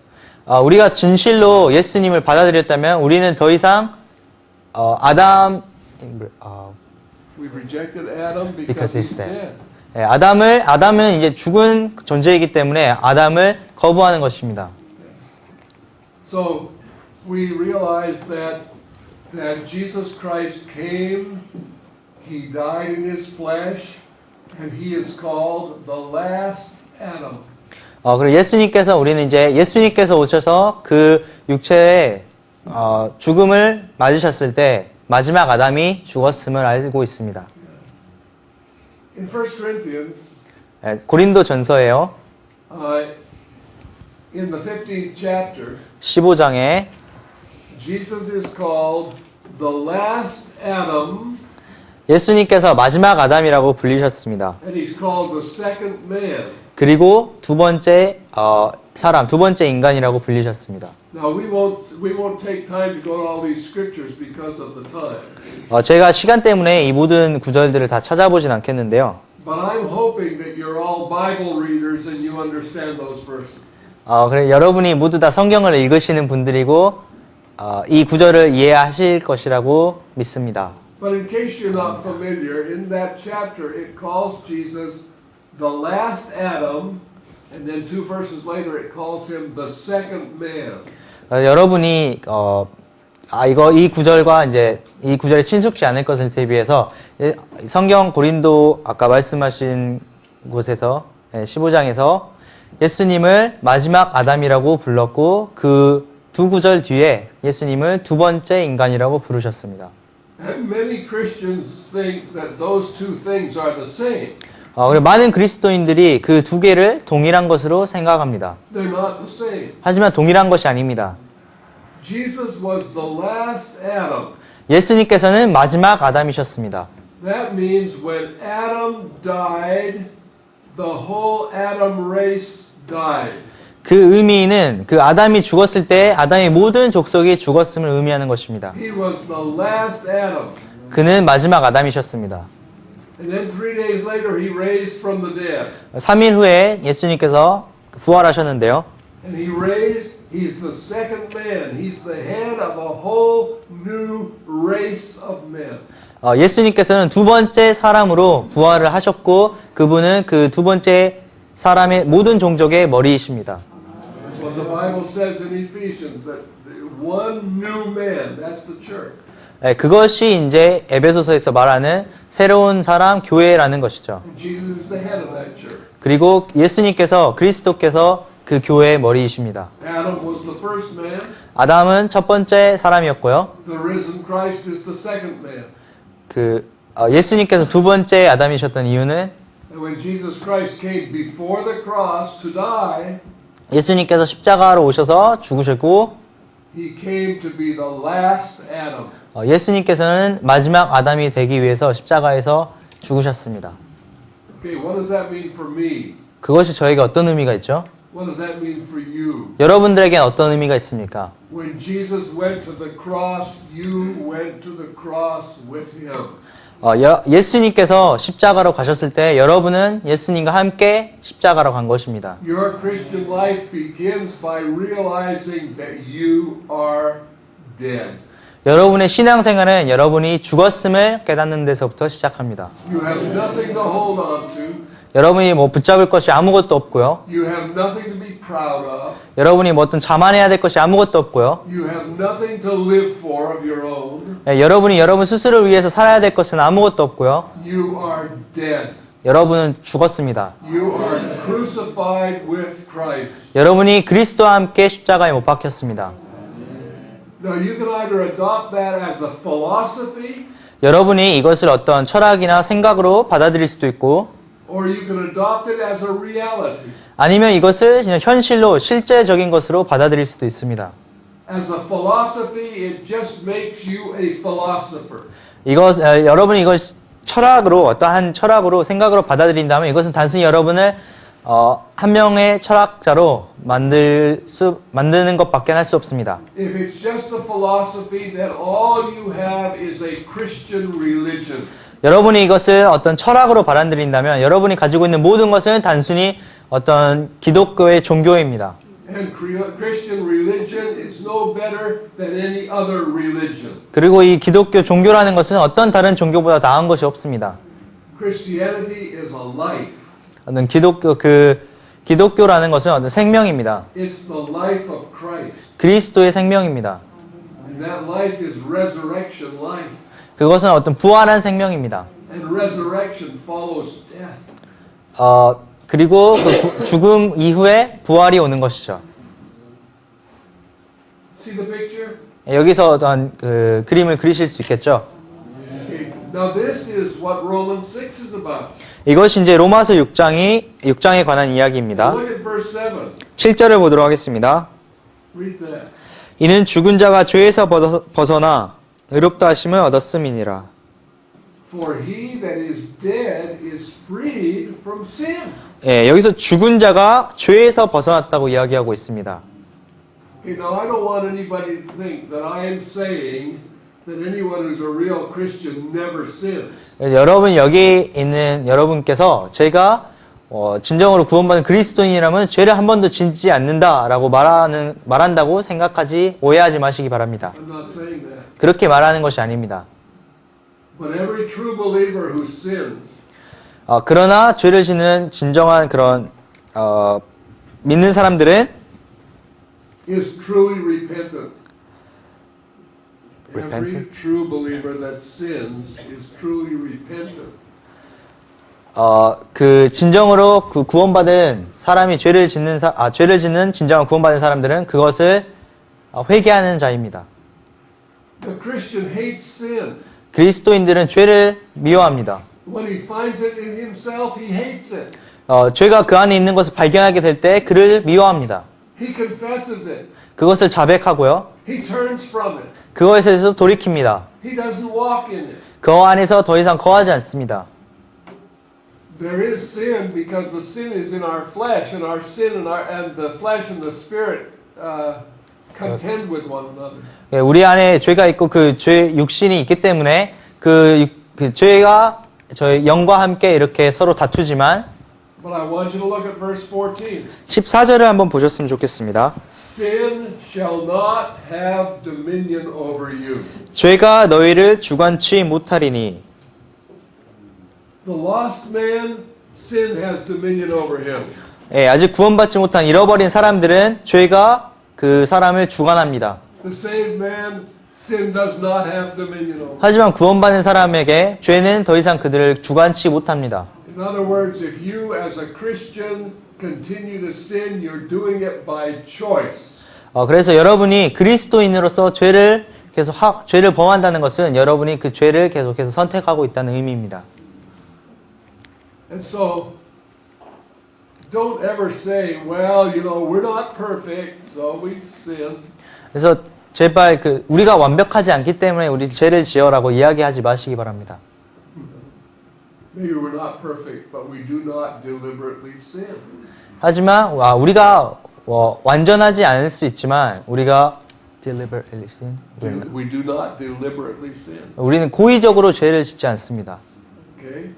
우리가 진실로 예수님을 받아들였다면 우리는 더 이상 We rejected Adam because because he's he's dead. dead. 아담은 이제 죽은 존재이기 때문에 아담을 거부하는 것입니다. So we realize that Jesus Christ came, he died in his flesh, and he is called the last Adam. 그리고 예수님께서 오셔서 그 육체의 죽음을 맞으셨을 때 마지막 아담이 죽었음을 알고 있습니다. In 1 Corinthians, 고린도전서에요. in the 15th chapter, 15장에 Jesus is called the last Adam, 예수님께서 마지막 아담이라고 불리셨습니다. and he's called the second man. 그리고 두 번째 사람, 두 번째 인간이라고 불리셨습니다. Now we won't take time to go to all these scriptures because of the time. 제가 시간 때문에 이 모든 구절들을 다 찾아보진 않겠는데요. But I'm hoping that you're all Bible readers and you understand those verses. 그래 여러분이 모두 다 성경을 읽으시는 분들이고 이 구절을 이해하실 것이라고 믿습니다. But in case you're not familiar, in that chapter it calls Jesus the last Adam, and then 2 verses later it calls him the second man. 여러분이 이 구절과 이제 이 구절에 친숙지 않을 것을 대비해서 성경 고린도 아까 말씀하신 곳에서 15장에서 예수님을 마지막 아담이라고 불렀고 그 두 구절 뒤에 예수님을 두 번째 인간이라고 부르셨습니다. And many Christians think that those two things are the same. 그리고 많은 그리스도인들이 그 두 개를 동일한 것으로 생각합니다. They're not the same. 하지만 동일한 것이 아닙니다. Jesus was the last Adam. 예수님께서는 마지막 아담이셨습니다. That means when Adam died, the whole Adam race died. 그 의미는 그 아담이 죽었을 때 아담의 모든 족속이 죽었음을 의미하는 것입니다. He was the last Adam. 그는 마지막 아담이셨습니다. And then 3 days later he raised from the dead. 3일 후에 예수님께서 부활하셨는데요. And he's the second man. He's the head of a whole new race of men. 예수님께서는 두 번째 사람으로 부활을 하셨고 그분은 그 두 번째 사람의 모든 종족의 머리이십니다. Well, the Bible says in Ephesians that one new man, that's the church. 그것이 이제 에베소서에서 말하는 새로운 사람 교회라는 것이죠. And Jesus is the head of that church. 그리고 예수님께서 그리스도께서 그 교회의 머리이십니다. Adam was the first man. 아담은 첫 번째 사람이었고요. The risen Christ is the second man. 예수님께서 두 번째 아담이셨던 이유는 And when Jesus Christ came before the cross to die, 예수님께서 십자가로 오셔서 죽으셨고 he came to be the last Adam. 예수님께서는 마지막 아담이 되기 위해서 십자가에서 죽으셨습니다. Okay, what does that mean for me? 그것이 저에게 어떤 의미가 있죠? What does that mean for you? 여러분들에겐 어떤 의미가 있습니까? When Jesus went to the cross, you went to the cross with him. 예수님께서 십자가로 가셨을 때 여러분은 예수님과 함께 십자가로 간 것입니다. Your Christian life begins by realizing that you are dead. 여러분의 신앙생활은 여러분이 죽었음을 깨닫는 데서부터 시작합니다. You have nothing to hold on to. 여러분이 붙잡을 것이 아무것도 없고요. You have nothing to be proud of. 여러분이 어떤 자만해야 될 것이 아무것도 없고요. You have nothing to live for of your own. 여러분이 여러분 스스로를 위해서 살아야 될 것은 아무것도 없고요. You are dead. 여러분은 죽었습니다. You are crucified with Christ. 여러분이 그리스도와 함께 십자가에 못 박혔습니다. Now you can either adopt that as a philosophy, 여러분이 이것을 어떤 철학이나 생각으로 받아들일 수도 있고 or you can adopt it as a reality. 아니면 이것을 그냥 현실로 실제적인 것으로 받아들일 수도 있습니다. As a philosophy, it just makes you a philosopher. 여러분이 이걸 철학으로 어떠한 철학으로 생각으로 받아들인다면 이것은 단순히 여러분을 한 명의 철학자로 만드는 것밖에 할 수 없습니다. If it's just a philosophy, then all you have is a Christian religion. 여러분이 이것을 어떤 철학으로 받아들인다면 여러분이 가지고 있는 모든 것은 단순히 어떤 기독교의 종교입니다. And Christian religion is no better than any other religion. 그리고 이 기독교 종교라는 것은 어떤 다른 종교보다 나은 것이 없습니다. Christianity is a life. 어떤 기독교라는 것은 어떤 생명입니다. It's the life of Christ. 그리스도의 생명입니다. And that life is resurrection life. 그것은 어떤 부활한 생명입니다. And resurrection follows death. 그리고 그 죽음 이후에 부활이 오는 것이죠. See the picture? 여기서 어떤 그 그림을 그리실 수 있겠죠. Okay. Now this is what Romans 6 is about. 이것이 이제 로마서 6장에 관한 이야기입니다. Look at verse 7. 7절을 보도록 하겠습니다. Read that. 이는 죽은 자가 죄에서 벗어나 의롭다 하심을 얻었음이니라. For he that is dead is freed from sin. 예, 여기서 죽은 자가 죄에서 벗어났다고 이야기하고 있습니다. Okay, now I don't want anybody to think that I am saying that anyone who's a real Christian never sins. 여러분 여기 있는 여러분께서 제가 진정으로 구원받은 그리스도인이라면 죄를 한 번도 짓지 않는다라고 말한다고 생각하지 오해하지 마시기 바랍니다. I'm not saying that. 그렇게 말하는 것이 아닙니다. But every true believer who sins 그러나 죄를 짓는 진정한 그런 믿는 사람들은 is truly repentant. Every Repentant? true believer that sins is truly repentant. 그 진정으로 그 구원받은 사람이 죄를 짓는 진정한 구원받은 사람들은 그것을 회개하는 자입니다. The Christian hates sin. 그리스도인들은 죄를 미워합니다. When he finds it in himself, he hates it. 죄가 그 안에 있는 것을 발견하게 될 때 그를 미워합니다. He confesses it. 그것을 자백하고요. He turns from it. 그것에서 돌이킵니다. He doesn't walk in it. 그 안에서 더 이상 거하지 않습니다. There is sin because the sin is in our flesh, and our sin and the flesh and the spirit contend with one another. 예, 우리 안에 죄가 있고 그 죄 육신이 있기 때문에 그 죄가 저희 영과 함께 이렇게 서로 다투지만 But I want you to look at verse 14. 14절을 한번 보셨으면 좋겠습니다. Sin shall not have dominion over you. 죄가 너희를 주관치 못하리니 The lost man, sin has dominion over him. 예, 아직 구원받지 못한 잃어버린 사람들은 죄가 그 사람을 주관합니다. The saved man, sin does not have dominion over him. 하지만 구원받은 사람에게 죄는 더 이상 그들을 주관치 못합니다. In other words, if you as a Christian continue to sin, you're doing it by choice. 그래서 여러분이 그리스도인으로서 죄를 범한다는 것은 여러분이 그 죄를 계속해서 선택하고 있다는 의미입니다. And so, don't ever say, well, you know, we're not perfect, so we sin. 그래서 제발 우리가 완벽하지 않기 때문에 우리 죄를 지어라고 이야기하지 마시기 바랍니다. Maybe we're not perfect, but we do not deliberately sin. 하지만 우리가 완전하지 않을 수 있지만 우리가 deliberately sin. We do not deliberately sin. 우리는 고의적으로 죄를 짓지 않습니다. Okay?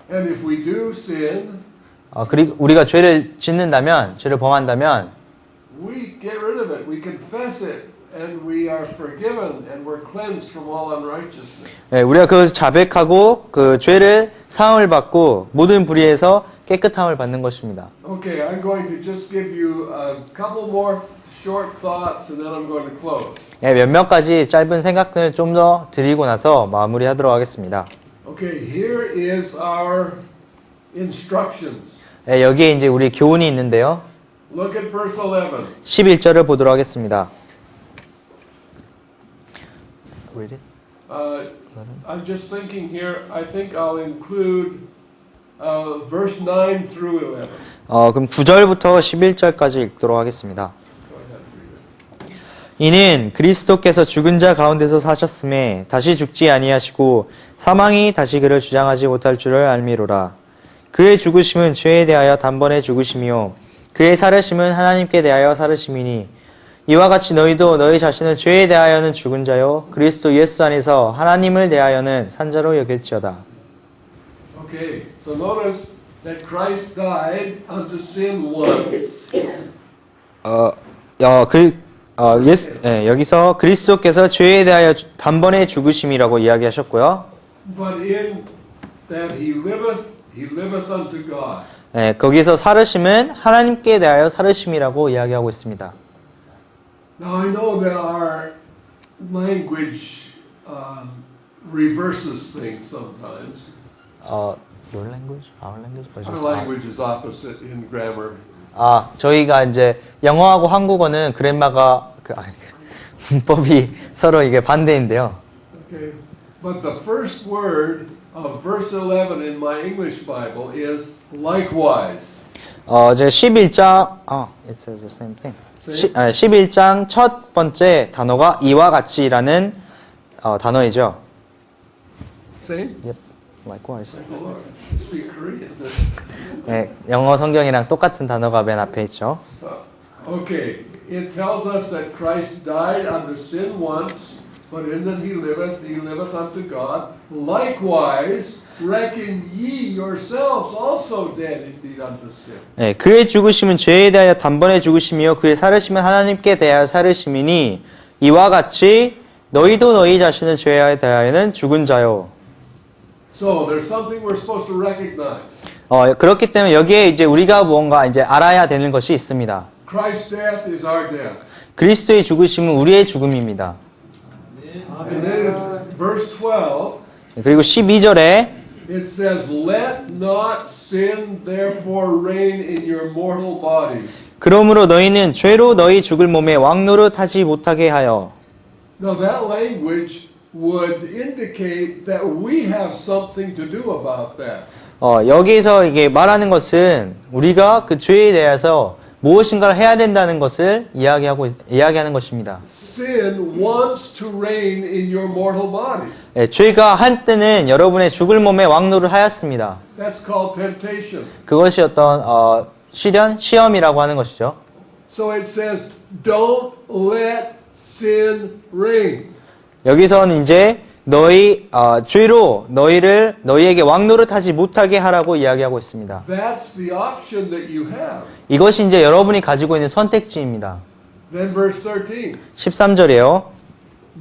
And if we do sin, 그리고 우리가 죄를 짓는다면, 죄를 범한다면 we get rid of it. We confess it, and we are forgiven, and we're cleansed from all unrighteousness. 네, 우리가 그것을 자백하고 그 죄를 사함을 받고 모든 불의에서 깨끗함을 받는 것입니다. Okay, I'm going to just give you a couple more short thoughts, and then I'm going to close. 네, 몇몇 가지 짧은 생각을 좀 더 드리고 나서 마무리하도록 하겠습니다. Okay, here is our instructions. 네, 여기에 이제 우리 교훈이 있는데요. Look at verse 11. 11절을 보도록 하겠습니다. Read it. I'm just thinking here, I think I'll include verse 9 through 11. 그럼 9절부터 11절까지 읽도록 하겠습니다. Go ahead, read it. 이는 그리스도께서 죽은 자 가운데서 사셨음에 다시 죽지 아니하시고 사망이 다시 그를 주장하지 못할 줄을 알미로라. 그의 죽으심은 죄에 대하여 단번에 죽으심이요 그의 살으심은 하나님께 대하여 살으심이니 이와 같이 너희도 너희 자신을 죄에 대하여는 죽은 자요 그리스도 예수 안에서 하나님을 대하여는 산 자로 여길지어다. Okay, so notice that Christ died unto sin once. 여기서 그리스도께서 죄에 대하여 단번에 죽으심이라고 이야기하셨고요. But in that he liveth unto God. 네, 거기서 살으심은 하나님께 대하여 살으심이라고 이야기하고 있습니다. Now I know that our language reverses things sometimes. Your language? Our language? Or Our just language is opposite in grammar. 저희가 이제 영어하고 한국어는 그래마가 문법이 서로 이게 반대인데요. Okay, but the first word of verse 11 in my English Bible is likewise. 이제 11장, it says the same thing. 11장 첫 번째 단어가 이와 같이라는 단어이죠. Same? Yep, likewise. Lord, speak Korean. 네, 영어 성경이랑 똑같은 단어가 맨 앞에 있죠. Okay, it tells us that Christ died unto sin once, but in that he liveth unto God. Likewise, reckon ye yourselves also dead indeed unto sin. 네, 그의 죽으심은 죄에 대하여 단번에 죽으심이요 그의 살으심은 하나님께 대하여 살으심이니 이와 같이 너희도 너희 자신의 죄에 대하여는 죽은 자요. So there's something we're supposed to recognize. 그렇기 때문에 여기에 이제 우리가 무언가 이제 알아야 되는 것이 있습니다. Christ's death is our death. 그리스도의 죽으심은 우리의 죽음입니다. And then in verse 12, 그리고 12절에 it says, Let not sin therefore reign in your mortal body. 그러므로 너희는 죄로 너희 죽을 몸에 왕노릇하지 못하게 하여. Now that language would indicate that we have something to do about that. 여기서 이게 말하는 것은 우리가 그 죄에 대해서 무엇인가를 해야 된다는 것을 이야기하는 것입니다. Sin wants to reign in your mortal body. 예, 죄가 한때는 여러분의 죽을 몸에 왕노를 하였습니다. That's called temptation. 그것이 어떤 시험이라고 하는 것이죠. So it says, don't let sin reign. 여기서는 이제 죄로 너희에게 왕노릇하지 못하게 하라고 이야기하고 있습니다. That's the option that you have. 이것이 이제 여러분이 가지고 있는 선택지입니다. Then verse 13. 13절이에요.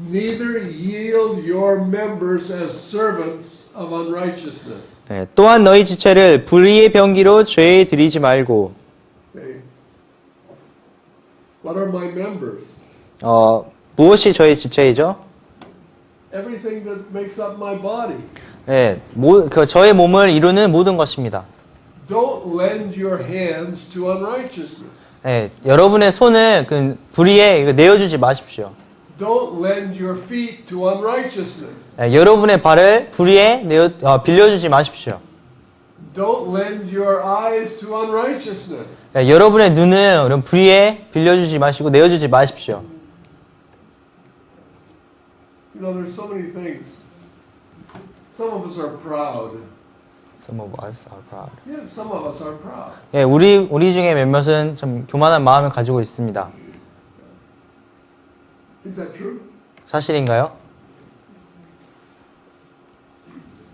Neither yield your members as servants of unrighteousness. 네, 또한 너희 지체를 불의의 병기로 죄에 들이지 말고. Okay. What are my members? 무엇이 저의 지체이죠? Everything that makes up my body. 네, 저의 몸을 이루는 모든 것입니다. Don't lend your hands to unrighteousness. 네, 여러분의 손을 그 불의에 내어주지 마십시오. Don't lend your feet to unrighteousness. 네, 여러분의 발을 불의에 빌려주지 마십시오. Don't lend your eyes to unrighteousness. 네, 여러분의 눈을 불의에 빌려주지 마시고 내어주지 마십시오. You know, there's so many things. Some of us are proud. Some of us are proud. Yeah, some of us are proud. 예, 우리 중에 몇몇은 좀 교만한 마음을 가지고 있습니다. Is that true? 사실인가요?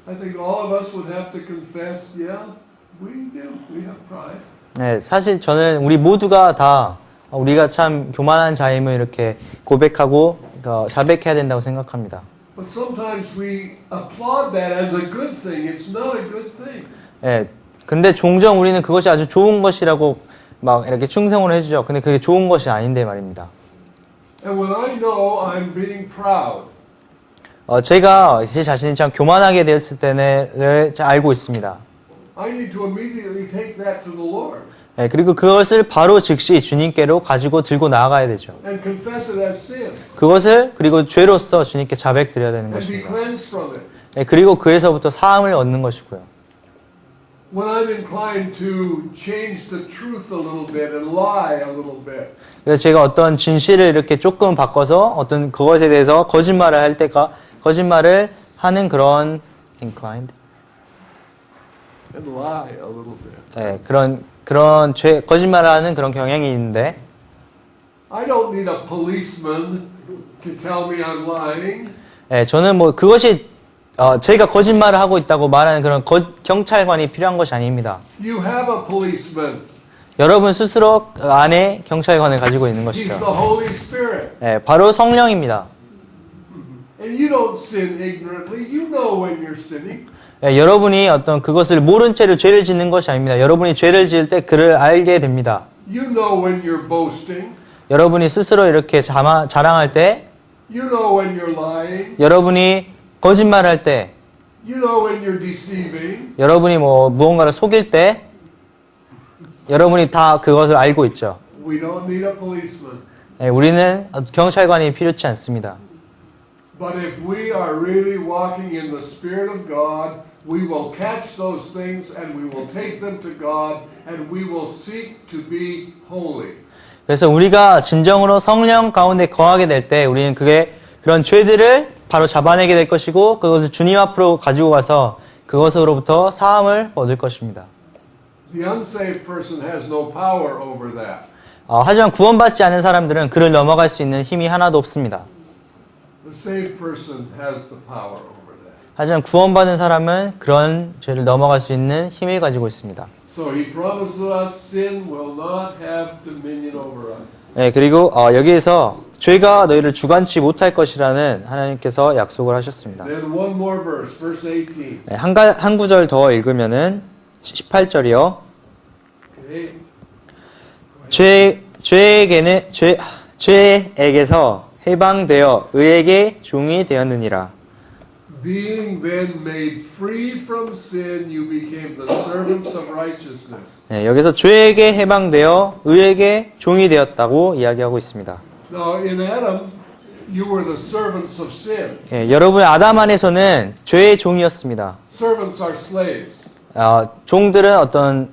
I think all of us would have to confess, yeah, we do. We have pride. 네, 사실 저는 우리 모두가 다 우리가 참 교만한 자임을 이렇게 고백하고 자백해야 된다고 생각합니다. But sometimes we applaud that as a good thing. It's not a good thing. 예, 근데 종종 우리는 그것이 아주 좋은 것이라고 막 이렇게 충성을 해주죠. 근데 그게 좋은 것이 아닌데 말입니다. And when I know I'm being proud, 제가 제 자신이 참 교만하게 되었을 때를 잘 알고 있습니다. I need to immediately take that to the Lord 예, 그리고 그것을 바로 즉시 주님께로 가지고 들고 나아가야 되죠. and confess it as sin 그것을 그리고 죄로서 주님께 자백드려야 되는 and be 것입니다. cleansed from it. 예, 그리고 그에서부터 사함을 얻는 것이고요. When I'm inclined to change the truth a little bit and lie a little bit, 그래서 제가 어떤 진실을 이렇게 조금 바꿔서 어떤 그것에 대해서 거짓말을 하는 그런 inclined, and lie a little bit. 예, 거짓말을 하는 그런 경향이 있는데, I don't need a policeman to tell me I'm lying. 예, 저는 그것이 제가 거짓말을 하고 있다고 말하는 그런 경찰관이 필요한 것이 아닙니다. You have a policeman. 여러분 스스로 안에 경찰관을 가지고 있는 He's 것이죠. the Holy Spirit. 예, 바로 성령입니다. And you don't sin ignorantly. You know when you're sinning. 예, 여러분이 어떤 그것을 모른 채로 죄를 짓는 것이 아닙니다. 여러분이 죄를 지을 때 그를 알게 됩니다. You know when you're boasting. 여러분이 스스로 이렇게 자랑할 때, You know when you're lying. 여러분이 거짓말할 때, You know when you're deceiving. 여러분이 무언가를 속일 때, 여러분이 다 그것을 알고 있죠. We don't need a policeman. 예, 우리는 경찰관이 필요치 않습니다. But if we are really walking in the Spirit of God, we will catch those things and we will take them to God and we will seek to be holy. 그래서 우리가 진정으로 성령 가운데 거하게 될 때 우리는 그런 죄들을 바로 잡아내게 될 것이고 그것을 주님 앞으로 가지고 가서 그것으로부터 사함을 얻을 것입니다. The unsaved person has no power over that. 하지만 구원받지 않은 사람들은 그를 넘어갈 수 있는 힘이 하나도 없습니다. The saved person has the power over that. 하지만 구원받은 사람은 그런 죄를 넘어갈 수 있는 힘을 가지고 있습니다. So he promises us sin will not have dominion over us. 네, 그리고 여기에서 죄가 너희를 주관치 못할 것이라는 하나님께서 약속을 하셨습니다. Then one more verse, verse 18. 네, 한 구절 더 읽으면은 18절이요. Okay. 죄에게서 해방되어 의에게 종이 되었느니라. Being then made free from sin, you became the servants of righteousness. 네, 여기서 죄에게 해방되어 의에게 종이 되었다고 이야기하고 있습니다. Now, in Adam, you were the servants of sin. 예, 여러분 아담 안에서는 죄의 종이었습니다. Servants are slaves. 종들은 어떤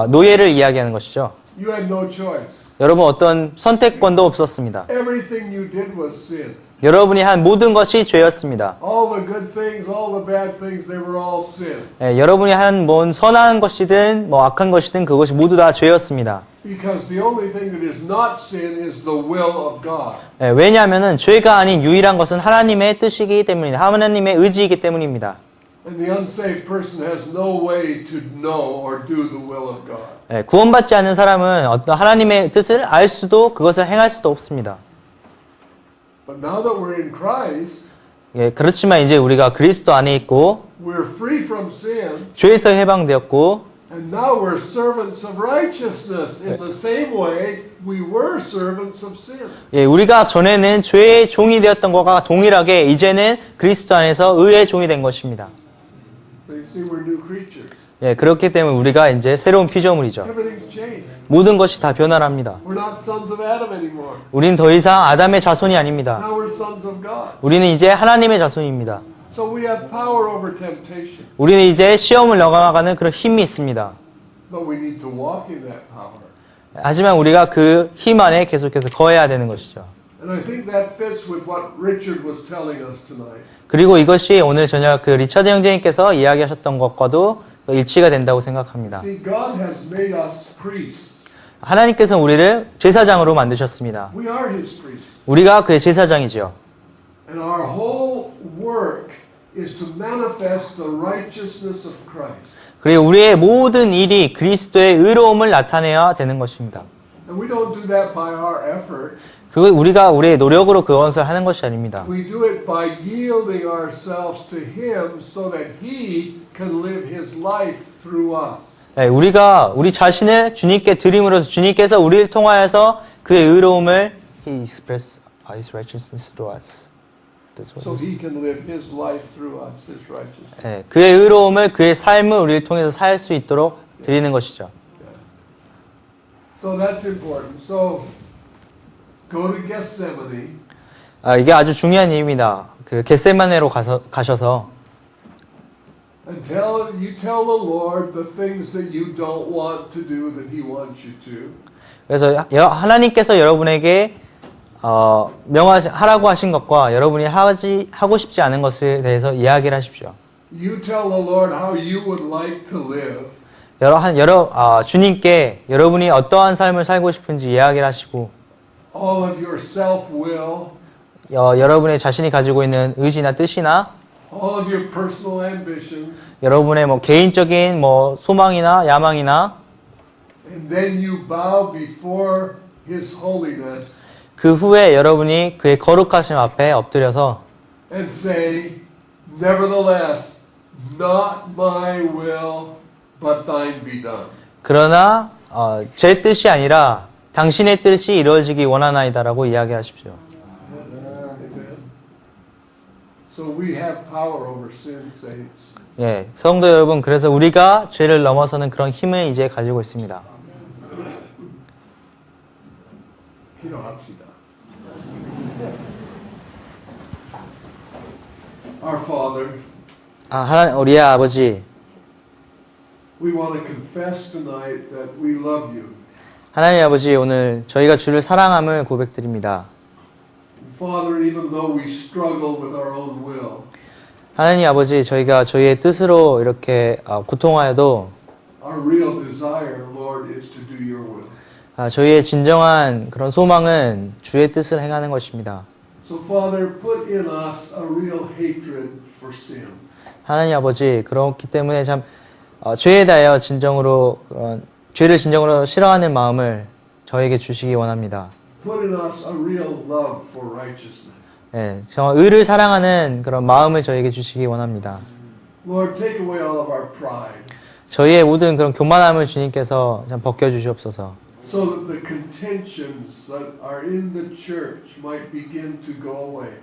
노예를 이야기하는 것이죠. You had no choice. 여러분 어떤 선택권도 없었습니다. Everything you did was sin. 여러분이 한 모든 것이 죄였습니다. All the good things, all the bad things, they were all sin. 예, 여러분이 한 뭔 선한 것이든 뭐 악한 것이든 그것이 모두 다 죄였습니다. Because the only thing that is not sin is the will of God. 예, 왜냐하면은 죄가 아닌 유일한 것은 하나님의 뜻이기 때문입니다. 하나님의 의지이기 때문입니다. And the unsaved person has no way to know or do the will of God. 예, 구원받지 않는 사람은 어떤 하나님의 뜻을 알 수도 그것을 행할 수도 없습니다. But now that we're in Christ, 예, 그렇지만 이제 우리가 그리스도 안에 있고 we're free from sin, 죄에서 해방되었고 and now we're servants of righteousness. In the same way, we were servants of sin. 예, 우리가 전에는 죄의 종이 되었던 것과 동일하게 이제는 그리스도 안에서 의의 종이 된 것입니다. So you see, we're new creatures. 예, 그렇기 때문에 우리가 이제 새로운 피조물이죠. Everything's changed. 모든 것이 다 변화합니다. We're not sons of Adam anymore. 우린 더 이상 아담의 자손이 아닙니다. Now we're sons of God. 우리는 이제 하나님의 자손입니다. So we have power over temptation. 우리는 이제 시험을 넘어가는 그런 힘이 있습니다. But we need to walk in that power. 하지만 우리가 그 힘 안에 계속해서 거해야 되는 것이죠. And I think that fits with what Richard was telling us tonight. 그리고 이것이 오늘 저녁 그 리처드 형제님께서 이야기하셨던 것과도 또 일치가 된다고 생각합니다. See, God has made us priests. 하나님께서 우리를 제사장으로 만드셨습니다. We are His priests. 우리가 그의 제사장이죠. And our whole work is to manifest the righteousness of Christ. 그리고 우리의 모든 일이 그리스도의 의로움을 나타내야 되는 것입니다. And we don't do that by our effort. 우리가 우리의 노력으로 그것을 하는 것이 아닙니다. We do it by yielding ourselves to Him so that He can live His life through us. 네, 우리가 우리 자신을 주님께 드림으로써 주님께서 우리를 통하여서 그의 의로움을 He expressed His righteousness through us. So He can live His life through us, His righteousness. 네, 그의 의로움을 그의 삶을 우리를 통해서 살 수 있도록 드리는 것이죠. So that's important. So go to Gethsemane. 이게 아주 중요한 일입니다. 그 겟세마네로 가셔서 And you tell the Lord the things that you don't want to do that He wants you to. 그래서 하나님께서 여러분에게 하라고 하신 것과 여러분이 하고 싶지 않은 것에 대해서 이야기를 하십시오. You tell the Lord how you would like to live. 주님께 여러분이 어떠한 삶을 살고 싶은지 이야기를 하시고 All of your self-will. 여러분의 자신이 가지고 있는 의지나 뜻이나 All of your personal ambitions. 여러분의 뭐 개인적인 뭐 소망이나 야망이나 And then you bow before His holiness. 그 후에 여러분이 그의 거룩하심 앞에 엎드려서 And say, nevertheless, not my will, but thine be done. 그러나 제 뜻이 아니라 당신의 뜻이 이루어지기 원하나이다라고 이야기하십시오. So we have power over sin, saints. 예, 성도 여러분, 그래서 우리가 죄를 넘어서는 그런 힘을 이제 가지고 있습니다. 기도합시다. Our Father, 우리의 아버지, we want to confess tonight that we love you. 하나님 아버지, 오늘 저희가 주를 사랑함을 고백드립니다. Father, even though we struggle with our own will, 하나님 아버지, 저희가 저희의 뜻으로 이렇게 고통하여도 our real desire, Lord, is to do your will. 저희의 진정한 그런 소망은 주의 뜻을 행하는 것입니다. So, Father, put in us a real hatred for sin. 하나님 아버지, 그렇기 때문에 참 죄에 대하여 진정으로 죄를 진정으로 싫어하는 마음을 저에게 주시기 원합니다. Put in us a real love for righteousness. 네, 정말 의를 사랑하는 그런 마음을 저에게 주시기 원합니다. Lord, take away all of our pride, 저희의 모든 그런 교만함을 주님께서 참 벗겨 주시옵소서. so that the contentions that are in the church might begin to go away.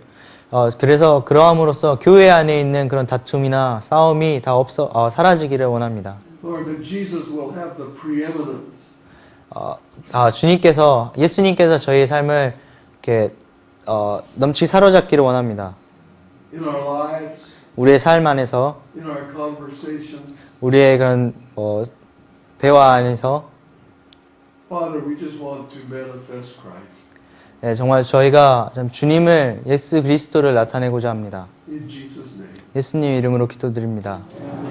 그래서 그러함으로써 교회 안에 있는 그런 다툼이나 싸움이 다 사라지기를 원합니다. Lord, that Jesus will have the preeminence. 예수님께서 저희의 삶을 이렇게 넘치게 사로잡기를 원합니다. In our lives, 우리의 삶 안에서, in our conversations. 우리의 그런 대화 안에서, Father, we just want to manifest Christ. 네, 정말 저희가 참 주님을 예수 그리스도를 나타내고자 합니다. In Jesus' name. 예수님 이름으로 기도드립니다. Amen.